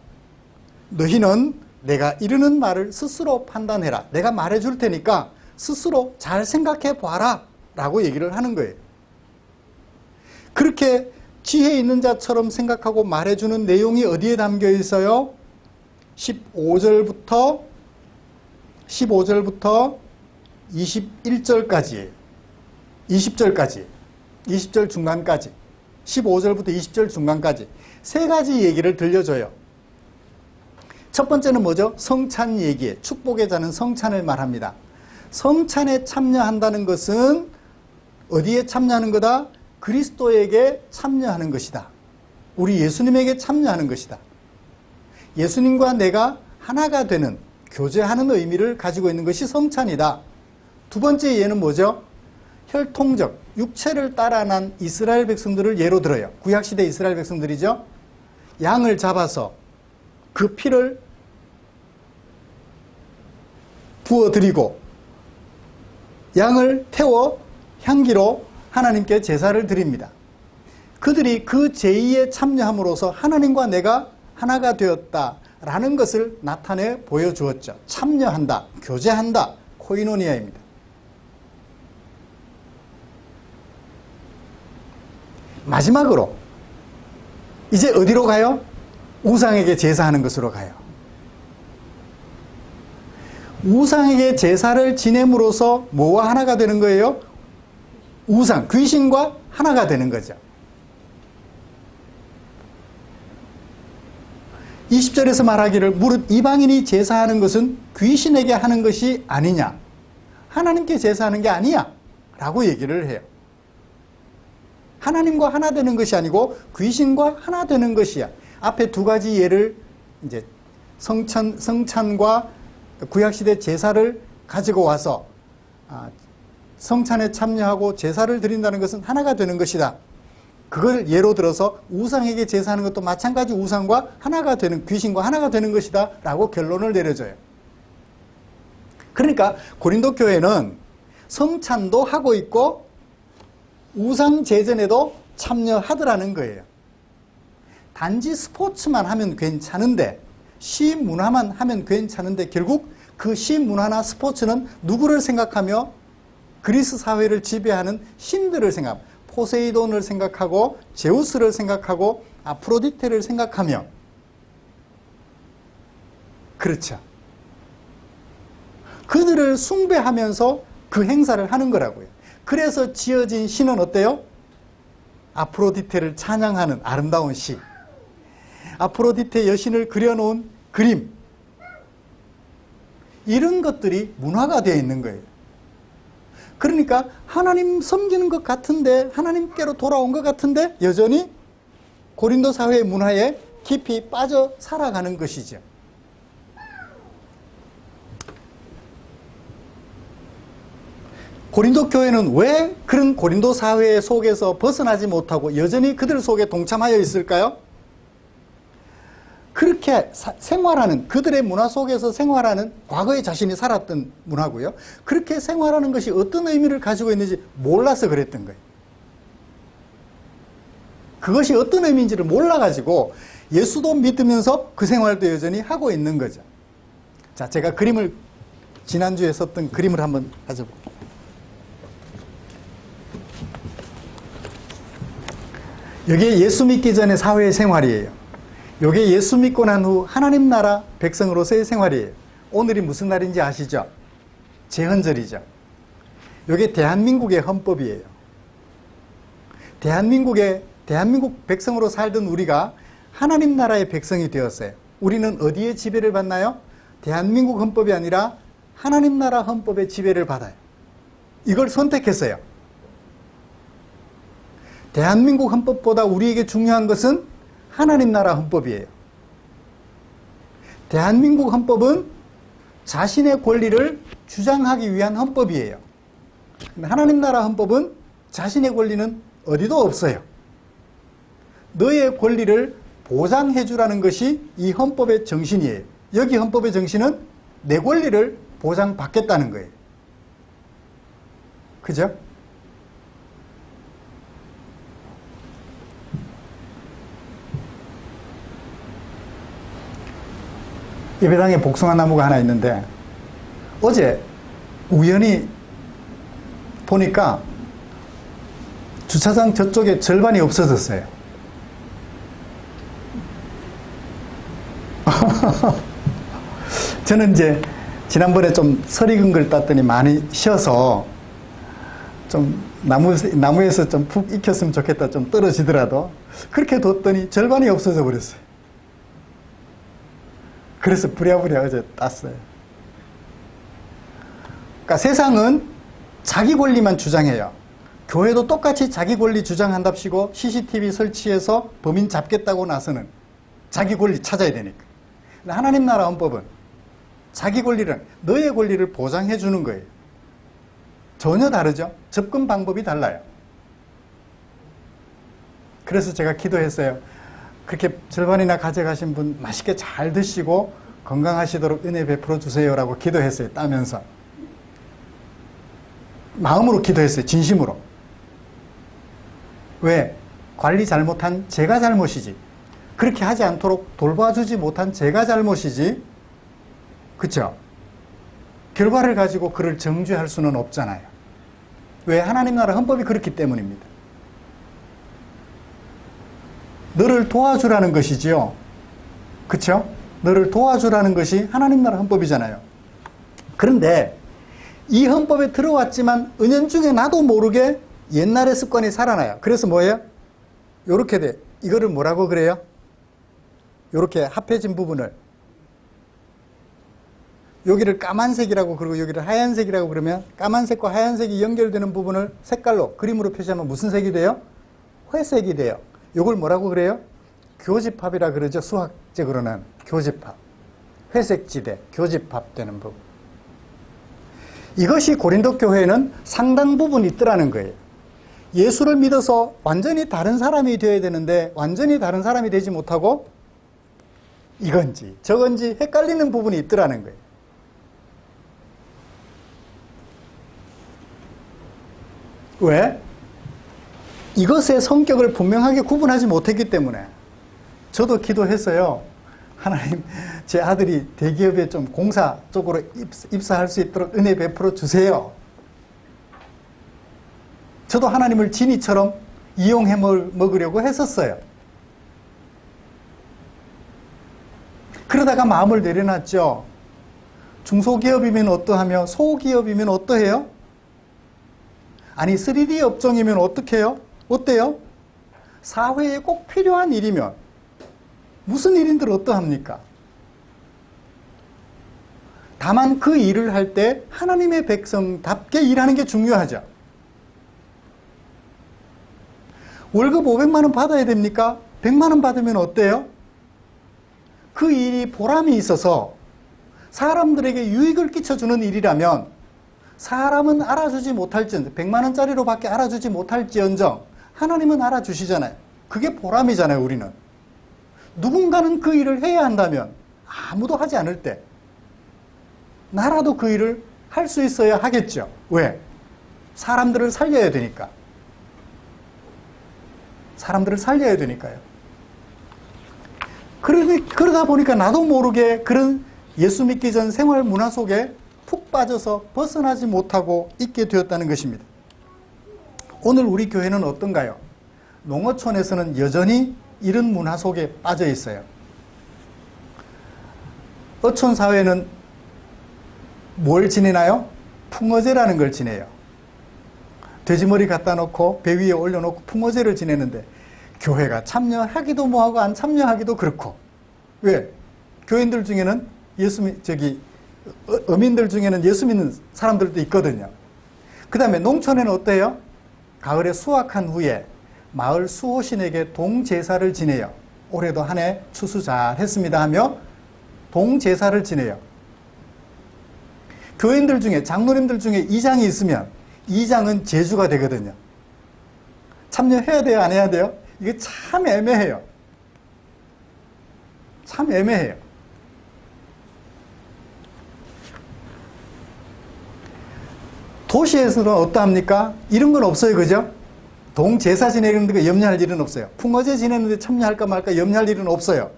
너희는 내가 이르는 말을 스스로 판단해라. 내가 말해줄 테니까 스스로 잘 생각해 봐라 라고 얘기를 하는 거예요. 그렇게 지혜 있는 자처럼 생각하고 말해주는 내용이 어디에 담겨 있어요? 15절부터 21절까지예요. 20절까지, 20절 중간까지, 15절부터 20절 중간까지 세 가지 얘기를 들려줘요. 첫 번째는 뭐죠? 성찬 얘기에, 축복의 자는 성찬을 말합니다. 성찬에 참여한다는 것은 어디에 참여하는 거다? 그리스도에게 참여하는 것이다. 우리 예수님에게 참여하는 것이다. 예수님과 내가 하나가 되는, 교제하는 의미를 가지고 있는 것이 성찬이다. 두 번째 예는 뭐죠? 혈통적, 육체를 따라 난 이스라엘 백성들을 예로 들어요. 구약시대 이스라엘 백성들이죠. 양을 잡아서 그 피를 부어드리고 양을 태워 향기로 하나님께 제사를 드립니다. 그들이 그 제의에 참여함으로써 하나님과 내가 하나가 되었다라는 것을 나타내 보여주었죠. 참여한다, 교제한다, 코이노니아입니다. 마지막으로 이제 어디로 가요? 우상에게 제사하는 것으로 가요. 우상에게 제사를 지냄으로써 뭐와 하나가 되는 거예요? 우상, 귀신과 하나가 되는 거죠. 20절에서 말하기를 무릇 이방인이 제사하는 것은 귀신에게 하는 것이 아니냐, 하나님께 제사하는 게 아니야 라고 얘기를 해요. 하나님과 하나 되는 것이 아니고 귀신과 하나 되는 것이야. 앞에 두 가지 예를 이제 성찬과 구약시대 제사를 가지고 와서 성찬에 참여하고 제사를 드린다는 것은 하나가 되는 것이다. 그걸 예로 들어서 우상에게 제사하는 것도 마찬가지 우상과 하나가 되는, 귀신과 하나가 되는 것이다 라고 결론을 내려줘요. 그러니까 고린도 교회는 성찬도 하고 있고 우상제전에도 참여하더라는 거예요. 단지 스포츠만 하면 괜찮은데, 시문화만 하면 괜찮은데 결국 그 시문화나 스포츠는 누구를 생각하며 그리스 사회를 지배하는 신들을 생각합니다. 포세이돈을 생각하고 제우스를 생각하고 아프로디테를 생각하며, 그렇죠. 그들을 숭배하면서 그 행사를 하는 거라고요. 그래서 지어진 시는 어때요? 아프로디테를 찬양하는 아름다운 시, 아프로디테 여신을 그려놓은 그림, 이런 것들이 문화가 되어 있는 거예요. 그러니까 하나님 섬기는 것 같은데, 하나님께로 돌아온 것 같은데 여전히 고린도 사회의 문화에 깊이 빠져 살아가는 것이죠. 고린도 교회는 왜 그런 고린도 사회 속에서 벗어나지 못하고 여전히 그들 속에 동참하여 있을까요? 그렇게 생활하는, 그들의 문화 속에서 생활하는, 과거에 자신이 살았던 문화고요. 그렇게 생활하는 것이 어떤 의미를 가지고 있는지 몰라서 그랬던 거예요. 그것이 어떤 의미인지를 몰라가지고 예수도 믿으면서 그 생활도 여전히 하고 있는 거죠. 자, 제가 그림을, 지난주에 썼던 그림을 한번 가져볼게요. 여기에 예수 믿기 전의 사회의 생활이에요. 이게 예수 믿고 난 후 하나님 나라 백성으로서의 생활이에요. 오늘이 무슨 날인지 아시죠? 제헌절이죠. 이게 대한민국의 헌법이에요. 대한민국 백성으로 살던 우리가 하나님 나라의 백성이 되었어요. 우리는 어디에 지배를 받나요? 대한민국 헌법이 아니라 하나님 나라 헌법의 지배를 받아요. 이걸 선택했어요. 대한민국 헌법보다 우리에게 중요한 것은 하나님 나라 헌법이에요. 대한민국 헌법은 자신의 권리를 주장하기 위한 헌법이에요. 하나님 나라 헌법은 자신의 권리는 어디도 없어요. 너의 권리를 보장해 주라는 것이 이 헌법의 정신이에요. 여기 헌법의 정신은 내 권리를 보장받겠다는 거예요. 그죠? 예배당에 복숭아 나무가 하나 있는데 어제 우연히 보니까 주차장 저쪽에 절반이 없어졌어요. 저는 이제 지난번에 좀 설 익은 걸 땄더니 많이 쉬어서 좀 나무에서 좀 푹 익혔으면 좋겠다, 좀 떨어지더라도 그렇게 뒀더니 절반이 없어져 버렸어요. 그래서 부랴부랴 어제 땄어요. 그러니까 세상은 자기 권리만 주장해요. 교회도 똑같이 자기 권리 주장한답시고 CCTV 설치해서 범인 잡겠다고 나서는 자기 권리 찾아야 되니까. 근데 하나님 나라 헌법은 자기 권리를, 너의 권리를 보장해 주는 거예요. 전혀 다르죠? 접근 방법이 달라요. 그래서 제가 기도했어요. 그렇게 절반이나 가져가신 분 맛있게 잘 드시고 건강하시도록 은혜 베풀어 주세요라고 기도했어요. 따면서. 마음으로 기도했어요. 진심으로. 왜? 관리 잘못한 제가 잘못이지. 그렇게 하지 않도록 돌봐주지 못한 제가 잘못이지. 그쵸? 결과를 가지고 그를 정죄할 수는 없잖아요. 왜? 하나님 나라 헌법이 그렇기 때문입니다. 너를 도와주라는 것이지요. 그쵸? 너를 도와주라는 것이 하나님 나라 헌법이잖아요. 그런데 이 헌법에 들어왔지만 은연중에 나도 모르게 옛날의 습관이 살아나요. 그래서 뭐예요? 요렇게 돼. 이거를 뭐라고 그래요? 요렇게 합해진 부분을 여기를 까만색이라고 그러고 여기를 하얀색이라고 그러면 까만색과 하얀색이 연결되는 부분을 색깔로 그림으로 표시하면 무슨 색이 돼요? 회색이 돼요. 요걸 뭐라고 그래요? 교집합이라 그러죠. 수학적으로는 교집합. 회색지대, 교집합되는 부분. 이것이 고린도 교회에는 상당 부분 있더라는 거예요. 예수를 믿어서 완전히 다른 사람이 되어야 되는데 완전히 다른 사람이 되지 못하고 이건지 저건지 헷갈리는 부분이 있더라는 거예요. 왜? 이것의 성격을 분명하게 구분하지 못했기 때문에 저도 기도했어요. 하나님, 제 아들이 대기업에 좀 공사 쪽으로 입사할 수 있도록 은혜 베풀어 주세요. 저도 하나님을 진이처럼 이용해 먹으려고 했었어요. 그러다가 마음을 내려놨죠. 중소기업이면 어떠하며 소기업이면 어떠해요? 아니 3D 업종이면 어떡해요? 어때요? 사회에 꼭 필요한 일이면 무슨 일인들 어떠합니까? 다만 그 일을 할 때 하나님의 백성답게 일하는 게 중요하죠. 월급 500만 원 받아야 됩니까? 100만 원 받으면 어때요? 그 일이 보람이 있어서 사람들에게 유익을 끼쳐주는 일이라면 사람은 알아주지 못할지언정 100만 원짜리로 밖에 알아주지 못할지언정 하나님은 알아주시잖아요. 그게 보람이잖아요. 우리는 누군가는 그 일을 해야 한다면 아무도 하지 않을 때 나라도 그 일을 할 수 있어야 하겠죠. 왜? 사람들을 살려야 되니까. 사람들을 살려야 되니까요. 그러다 보니까 나도 모르게 그런 예수 믿기 전 생활 문화 속에 푹 빠져서 벗어나지 못하고 있게 되었다는 것입니다. 오늘 우리 교회는 어떤가요? 농어촌에서는 여전히 이런 문화 속에 빠져 있어요. 어촌 사회는 뭘 지내나요? 풍어제라는 걸 지내요. 돼지머리 갖다 놓고 배 위에 올려놓고 풍어제를 지내는데 교회가 참여하기도 뭐하고 안 참여하기도 그렇고. 왜? 교인들 중에는 어민들 중에는 예수 믿는 사람들도 있거든요. 그 다음에 농촌에는 어때요? 가을에 수확한 후에 마을 수호신에게 동제사를 지내요. 올해도 한 해 추수 잘 했습니다 하며 동제사를 지내요. 교인들 중에, 장로님들 중에 이장이 있으면 이장은 제주가 되거든요. 참여해야 돼요? 안 해야 돼요? 이게 참 애매해요. 참 애매해요. 도시에서는 어떠합니까? 이런 건 없어요. 그죠? 동제사 지내는 데 염려할 일은 없어요. 풍어제 지내는데 참여할까 말까 염려할 일은 없어요.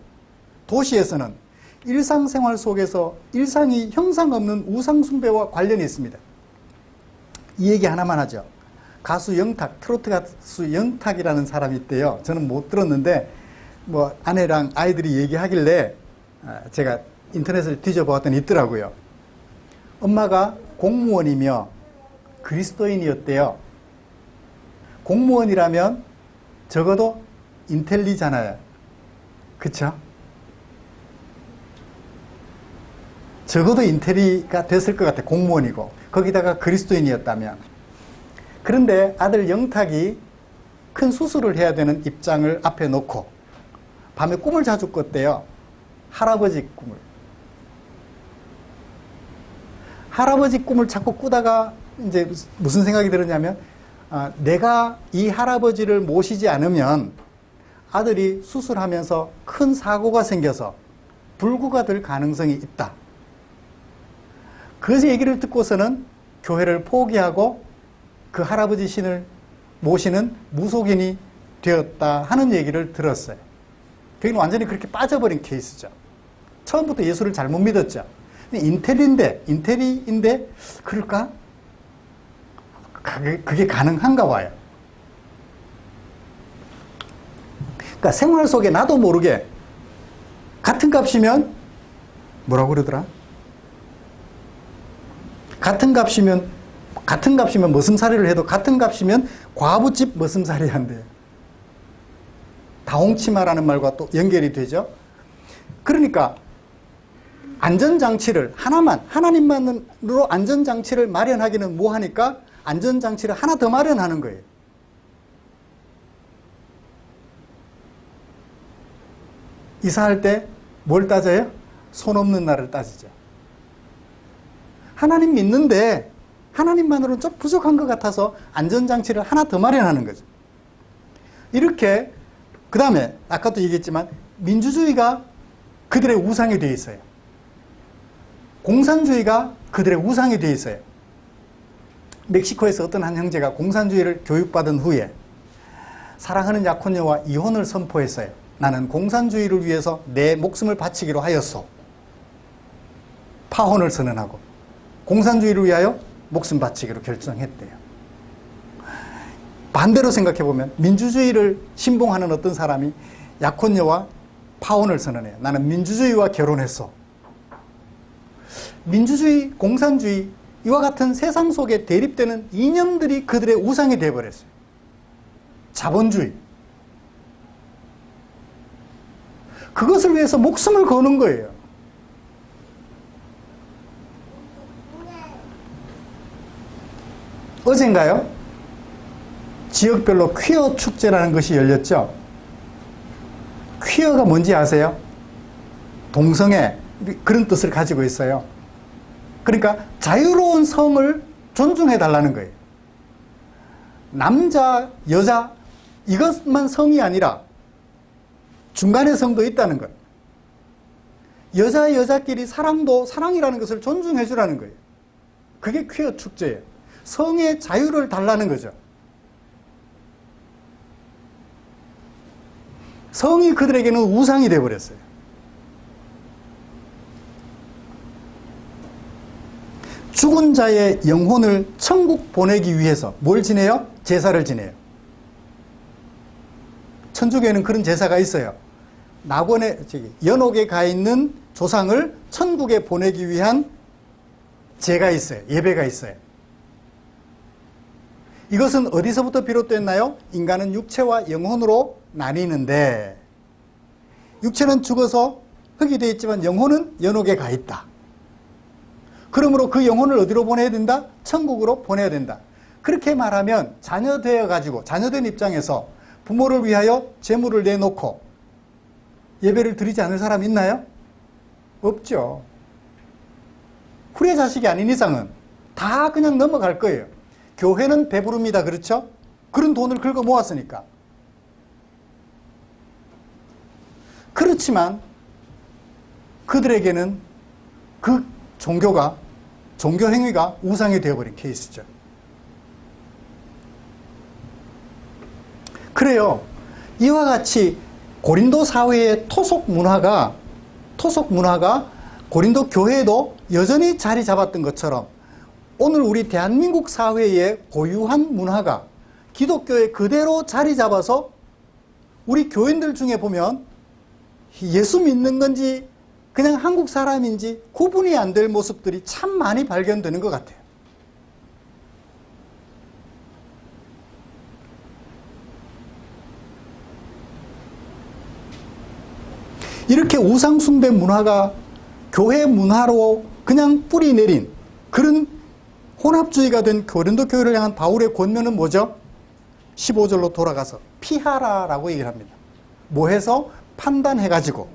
도시에서는 일상생활 속에서 일상이 형상 없는 우상숭배와 관련이 있습니다. 이 얘기 하나만 하죠. 가수 영탁, 트로트 가수 영탁이라는 사람이 있대요. 저는 못 들었는데 뭐 아내랑 아이들이 얘기하길래 제가 인터넷을 뒤져보았더니 있더라고요. 엄마가 공무원이며 그리스도인이었대요. 공무원이라면 적어도 인텔리잖아요. 그쵸? 적어도 인텔리가 됐을 것 같아. 공무원이고 거기다가 그리스도인이었다면. 그런데 아들 영탁이 큰 수술을 해야 되는 입장을 앞에 놓고 밤에 꿈을 자주 꿨대요. 할아버지 꿈을. 할아버지 꿈을 자꾸 꾸다가 이제 무슨 생각이 들었냐면 내가 이 할아버지를 모시지 않으면 아들이 수술하면서 큰 사고가 생겨서 불구가 될 가능성이 있다. 그 얘기를 듣고서는 교회를 포기하고 그 할아버지 신을 모시는 무속인이 되었다 하는 얘기를 들었어요. 그게 완전히 그렇게 빠져버린 케이스죠. 처음부터 예수를 잘못 믿었죠. 인텔리인데 그럴까? 그게 가능한가 봐요. 그러니까 생활 속에 나도 모르게 같은 값이면 뭐라고 그러더라? 같은 값이면 머슴살이를 해도 같은 값이면 과부집 머슴살이 한대요. 다홍치마라는 말과 또 연결이 되죠. 그러니까 안전장치를 하나님만으로 안전장치를 마련하기는 뭐하니까 안전장치를 하나 더 마련하는 거예요. 이사할 때 뭘 따져요? 손 없는 날을 따지죠. 하나님 믿는데 하나님만으로는 좀 부족한 것 같아서 안전장치를 하나 더 마련하는 거죠. 이렇게 그 다음에 아까도 얘기했지만 민주주의가 그들의 우상이 되어 있어요. 공산주의가 그들의 우상이 되어 있어요. 멕시코에서 어떤 한 형제가 공산주의를 교육받은 후에 사랑하는 약혼녀와 이혼을 선포했어요. 나는 공산주의를 위해서 내 목숨을 바치기로 하였소. 파혼을 선언하고 공산주의를 위하여 목숨 바치기로 결정했대요. 반대로 생각해보면 민주주의를 신봉하는 어떤 사람이 약혼녀와 파혼을 선언해요. 나는 민주주의와 결혼했어. 민주주의, 공산주의, 이와 같은 세상 속에 대립되는 이념들이 그들의 우상이 되어버렸어요. 자본주의. 그것을 위해서 목숨을 거는 거예요. 어젠가요? 지역별로 퀴어 축제라는 것이 열렸죠. 퀴어가 뭔지 아세요? 동성애, 그런 뜻을 가지고 있어요. 그러니까 자유로운 성을 존중해 달라는 거예요. 남자, 여자 이것만 성이 아니라 중간의 성도 있다는 거예요. 여자끼리 사랑도 사랑이라는 것을 존중해 주라는 거예요. 그게 퀴어 축제예요. 성의 자유를 달라는 거죠. 성이 그들에게는 우상이 되어버렸어요. 죽은 자의 영혼을 천국 보내기 위해서 뭘 지내요? 제사를 지내요. 천주교에는 그런 제사가 있어요. 연옥에 가 있는 조상을 천국에 보내기 위한 제가 있어요. 예배가 있어요. 이것은 어디서부터 비롯됐나요? 인간은 육체와 영혼으로 나뉘는데 육체는 죽어서 흙이 되어 있지만 영혼은 연옥에 가 있다. 그러므로 그 영혼을 어디로 보내야 된다? 천국으로 보내야 된다. 그렇게 말하면 자녀된 입장에서 부모를 위하여 재물을 내놓고 예배를 드리지 않을 사람 있나요? 없죠. 후레 자식이 아닌 이상은 다 그냥 넘어갈 거예요. 교회는 배부릅니다. 그렇죠? 그런 돈을 긁어 모았으니까. 그렇지만 그들에게는 그 종교 행위가 우상이 되어버린 케이스죠. 그래요. 이와 같이 고린도 사회의 토속 문화가 고린도 교회에도 여전히 자리 잡았던 것처럼 오늘 우리 대한민국 사회의 고유한 문화가 기독교에 그대로 자리 잡아서 우리 교인들 중에 보면 예수 믿는 건지 그냥 한국 사람인지 구분이 안 될 모습들이 참 많이 발견되는 것 같아요. 이렇게 우상숭배 문화가 교회 문화로 그냥 뿌리 내린 그런 혼합주의가 된 고린도 교회를 향한 바울의 권면은 뭐죠? 15절로 돌아가서 피하라라고 얘기를 합니다. 뭐 해서? 판단해가지고.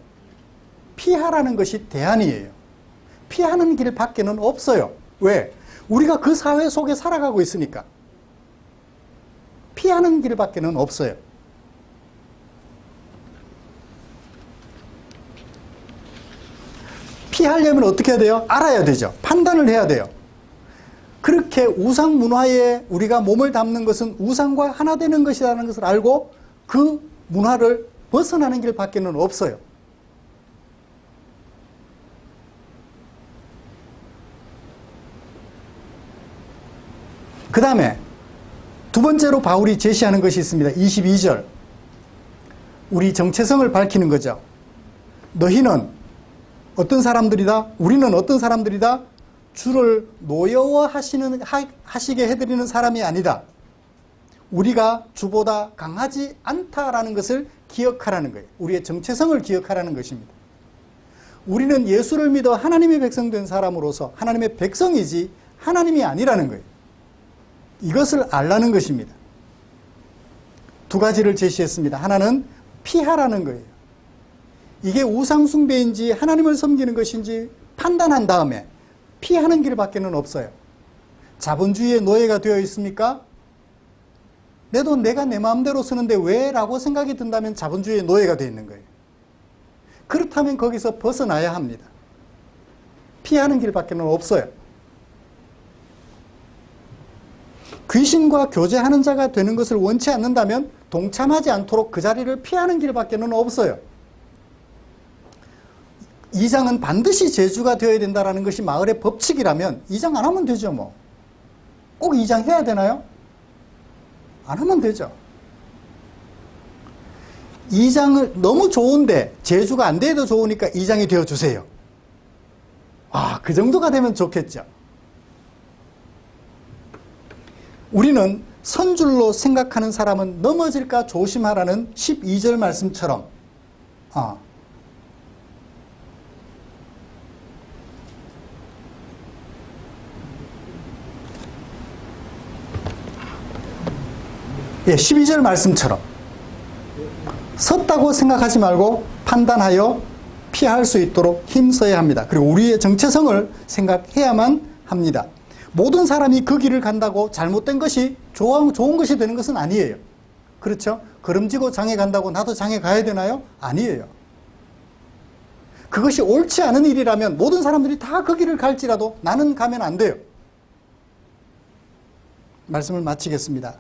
피하라는 것이 대안이에요. 피하는 길 밖에는 없어요. 왜? 우리가 그 사회 속에 살아가고 있으니까. 피하는 길 밖에는 없어요. 피하려면 어떻게 해야 돼요? 알아야 되죠. 판단을 해야 돼요. 그렇게 우상 문화에 우리가 몸을 담는 것은 우상과 하나 되는 것이라는 것을 알고 그 문화를 벗어나는 길 밖에는 없어요. 그 다음에 두 번째로 바울이 제시하는 것이 있습니다. 22절. 우리 정체성을 밝히는 거죠. 너희는 어떤 사람들이다? 우리는 어떤 사람들이다? 주를 노여워하시게 해드리는 사람이 아니다. 우리가 주보다 강하지 않다라는 것을 기억하라는 거예요. 우리의 정체성을 기억하라는 것입니다. 우리는 예수를 믿어 하나님의 백성 된 사람으로서 하나님의 백성이지 하나님이 아니라는 거예요. 이것을 알라는 것입니다. 두 가지를 제시했습니다. 하나는 피하라는 거예요. 이게 우상숭배인지 하나님을 섬기는 것인지 판단한 다음에 피하는 길밖에는 없어요. 자본주의의 노예가 되어 있습니까? 내 돈 내가 내 마음대로 쓰는데 왜? 라고 생각이 든다면 자본주의의 노예가 되어 있는 거예요. 그렇다면 거기서 벗어나야 합니다. 피하는 길밖에는 없어요. 귀신과 교제하는 자가 되는 것을 원치 않는다면 동참하지 않도록 그 자리를 피하는 길밖에는 없어요. 이장은 반드시 제주가 되어야 된다는 것이 마을의 법칙이라면 이장 안 하면 되죠. 뭐 꼭 이장 해야 되나요? 안 하면 되죠. 이장을 너무 좋은데 제주가 안 돼도 좋으니까 이장이 되어주세요. 그 정도가 되면 좋겠죠. 우리는 선줄로 생각하는 사람은 넘어질까 조심하라는 12절 말씀처럼 예, 12절 말씀처럼 섰다고 생각하지 말고 판단하여 피할 수 있도록 힘써야 합니다. 그리고 우리의 정체성을 생각해야만 합니다. 모든 사람이 그 길을 간다고 잘못된 것이 좋은 것이 되는 것은 아니에요. 그렇죠? 걸음지고 장에 간다고 나도 장에 가야 되나요? 아니에요. 그것이 옳지 않은 일이라면 모든 사람들이 다 그 길을 갈지라도 나는 가면 안 돼요. 말씀을 마치겠습니다.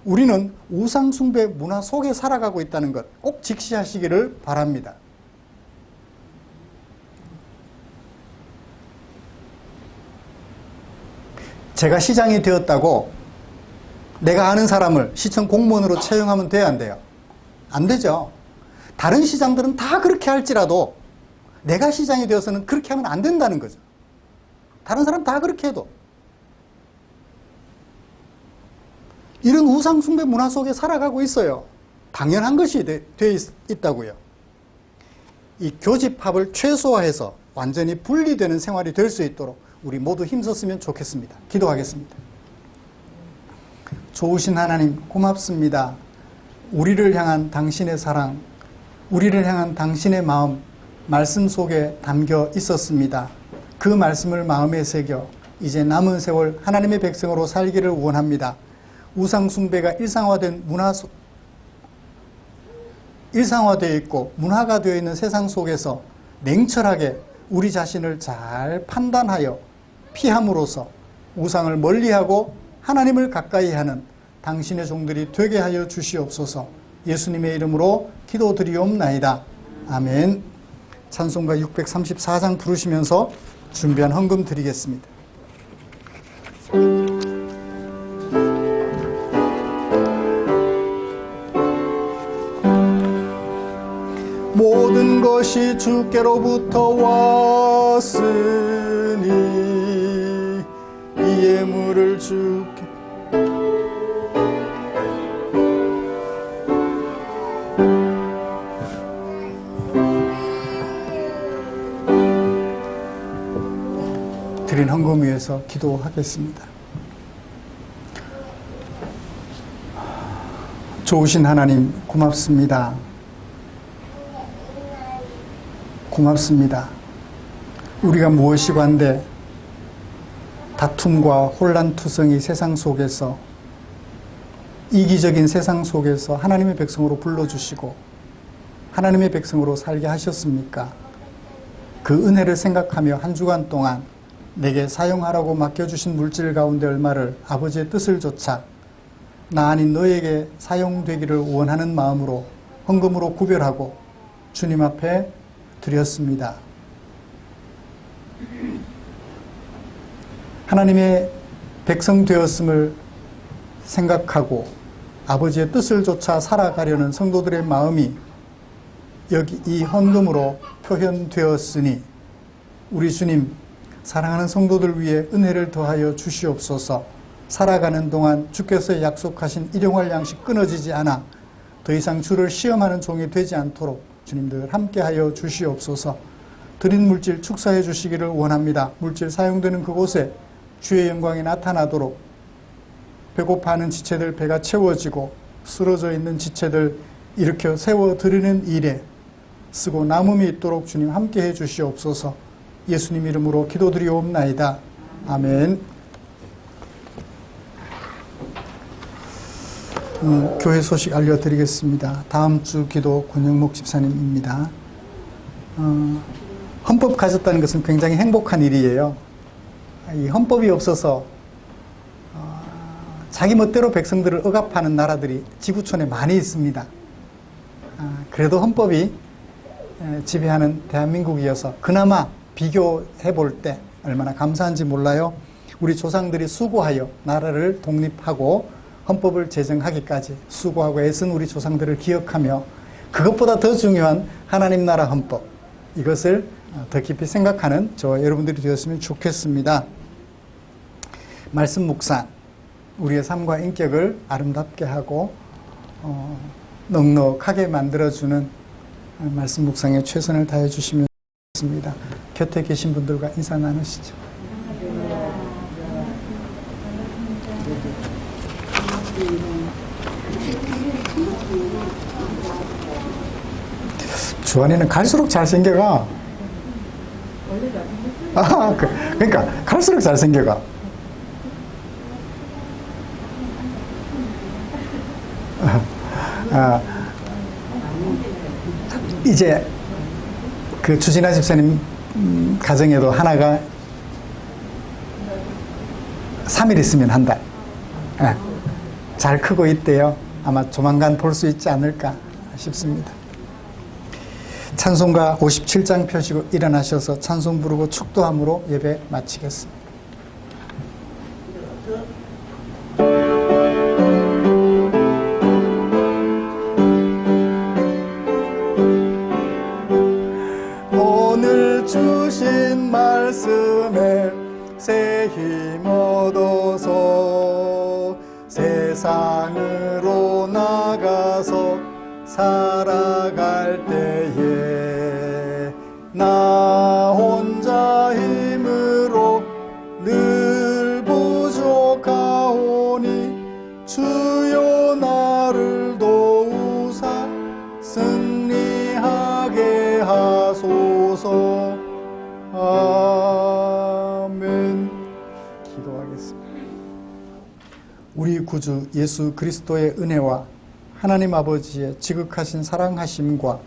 우리는 우상숭배 문화 속에 살아가고 있다는 것 꼭 직시하시기를 바랍니다. 제가 시장이 되었다고 내가 아는 사람을 시청 공무원으로 채용하면 돼야 안 돼요? 안 되죠. 다른 시장들은 다 그렇게 할지라도 내가 시장이 되어서는 그렇게 하면 안 된다는 거죠. 다른 사람 다 그렇게 해도. 이런 우상숭배 문화 속에 살아가고 있어요. 당연한 것이 되어 있다고요. 이 교집합을 최소화해서 완전히 분리되는 생활이 될 수 있도록 우리 모두 힘썼으면 좋겠습니다. 기도하겠습니다. 좋으신 하나님 고맙습니다. 우리를 향한 당신의 사랑, 우리를 향한 당신의 마음, 말씀 속에 담겨 있었습니다. 그 말씀을 마음에 새겨 이제 남은 세월 하나님의 백성으로 살기를 원합니다. 우상숭배가 일상화되어 있고 문화가 되어 있는 세상 속에서 냉철하게 우리 자신을 잘 판단하여 피함으로써 우상을 멀리하고 하나님을 가까이 하는 당신의 종들이 되게 하여 주시옵소서. 예수님의 이름으로 기도드리옵나이다. 아멘. 찬송가 634장 부르시면서 준비한 헌금 드리겠습니다. 모든 것이 주께로부터 왔으니 이 예물을 주께 드린 헌금 위해서 기도하겠습니다. 좋으신 하나님 고맙습니다. 고맙습니다. 우리가 무엇이관데 다툼과 혼란투성이 세상 속에서 이기적인 세상 속에서 하나님의 백성으로 불러주시고 하나님의 백성으로 살게 하셨습니까? 그 은혜를 생각하며 한 주간 동안 내게 사용하라고 맡겨주신 물질 가운데 얼마를 아버지의 뜻을 좇아 나 아닌 너에게 사용되기를 원하는 마음으로 헌금으로 구별하고 주님 앞에 드렸습니다. 하나님의 백성 되었음을 생각하고 아버지의 뜻을 좇아 살아가려는 성도들의 마음이 여기 이 헌금으로 표현되었으니 우리 주님 사랑하는 성도들 위해 은혜를 더하여 주시옵소서. 살아가는 동안 주께서 약속하신 일용할 양식 끊어지지 않아 더 이상 주를 시험하는 종이 되지 않도록 주님들 함께하여 주시옵소서. 드린 물질 축사해 주시기를 원합니다. 물질 사용되는 그곳에 주의 영광이 나타나도록 배고파하는 지체들 배가 채워지고 쓰러져 있는 지체들 일으켜 세워드리는 일에 쓰고 남음이 있도록 주님 함께해 주시옵소서. 예수님 이름으로 기도드리옵나이다. 아멘. 교회 소식 알려드리겠습니다. 다음 주 기도 권영목 집사님입니다. 헌법 가졌다는 것은 굉장히 행복한 일이에요. 이 헌법이 없어서 자기 멋대로 백성들을 억압하는 나라들이 지구촌에 많이 있습니다. 그래도 헌법이 지배하는 대한민국이어서 그나마 비교해 볼 때 얼마나 감사한지 몰라요. 우리 조상들이 수고하여 나라를 독립하고 헌법을 제정하기까지 수고하고 애쓴 우리 조상들을 기억하며 그것보다 더 중요한 하나님 나라 헌법, 이것을 더 깊이 생각하는 저와 여러분들이 되었으면 좋겠습니다. 말씀 묵상, 우리의 삶과 인격을 아름답게 하고 넉넉하게 만들어주는 말씀 묵상에 최선을 다해 주시면 좋겠습니다. 곁에 계신 분들과 인사 나누시죠. 주한이는 갈수록 잘생겨가. 그러니까 갈수록 잘생겨가. 이제 그 주진아 집사님 가정에도 하나가 3일 있으면 한 달. 잘 크고 있대요. 아마 조만간 볼 수 있지 않을까 싶습니다. 찬송가 57장 펴시고 일어나셔서 찬송 부르고 축도함으로 예배 마치겠습니다. 오늘 주신 말씀에 새 힘 얻어서 세상으로 나가서 살아갈 때에 나 혼자 힘으로 늘 부족하오니 주여 나를 도우사 승리하게 하소서. 아멘. 기도하겠습니다. 우리 구주 예수 그리스도의 은혜와 하나님 아버지의 지극하신 사랑하심과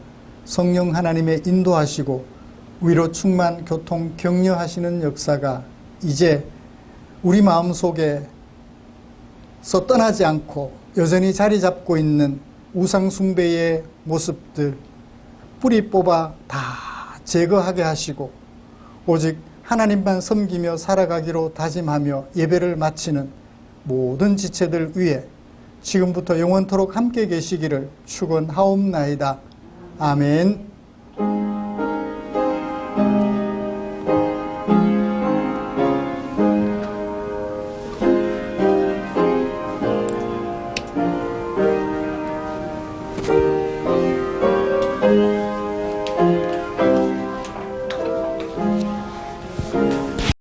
성령 하나님의 인도하시고 위로 충만 교통 격려하시는 역사가 이제 우리 마음속에서 떠나지 않고 여전히 자리 잡고 있는 우상 숭배의 모습들 뿌리 뽑아 다 제거하게 하시고 오직 하나님만 섬기며 살아가기로 다짐하며 예배를 마치는 모든 지체들 위해 지금부터 영원토록 함께 계시기를 축원하옵나이다. 아멘.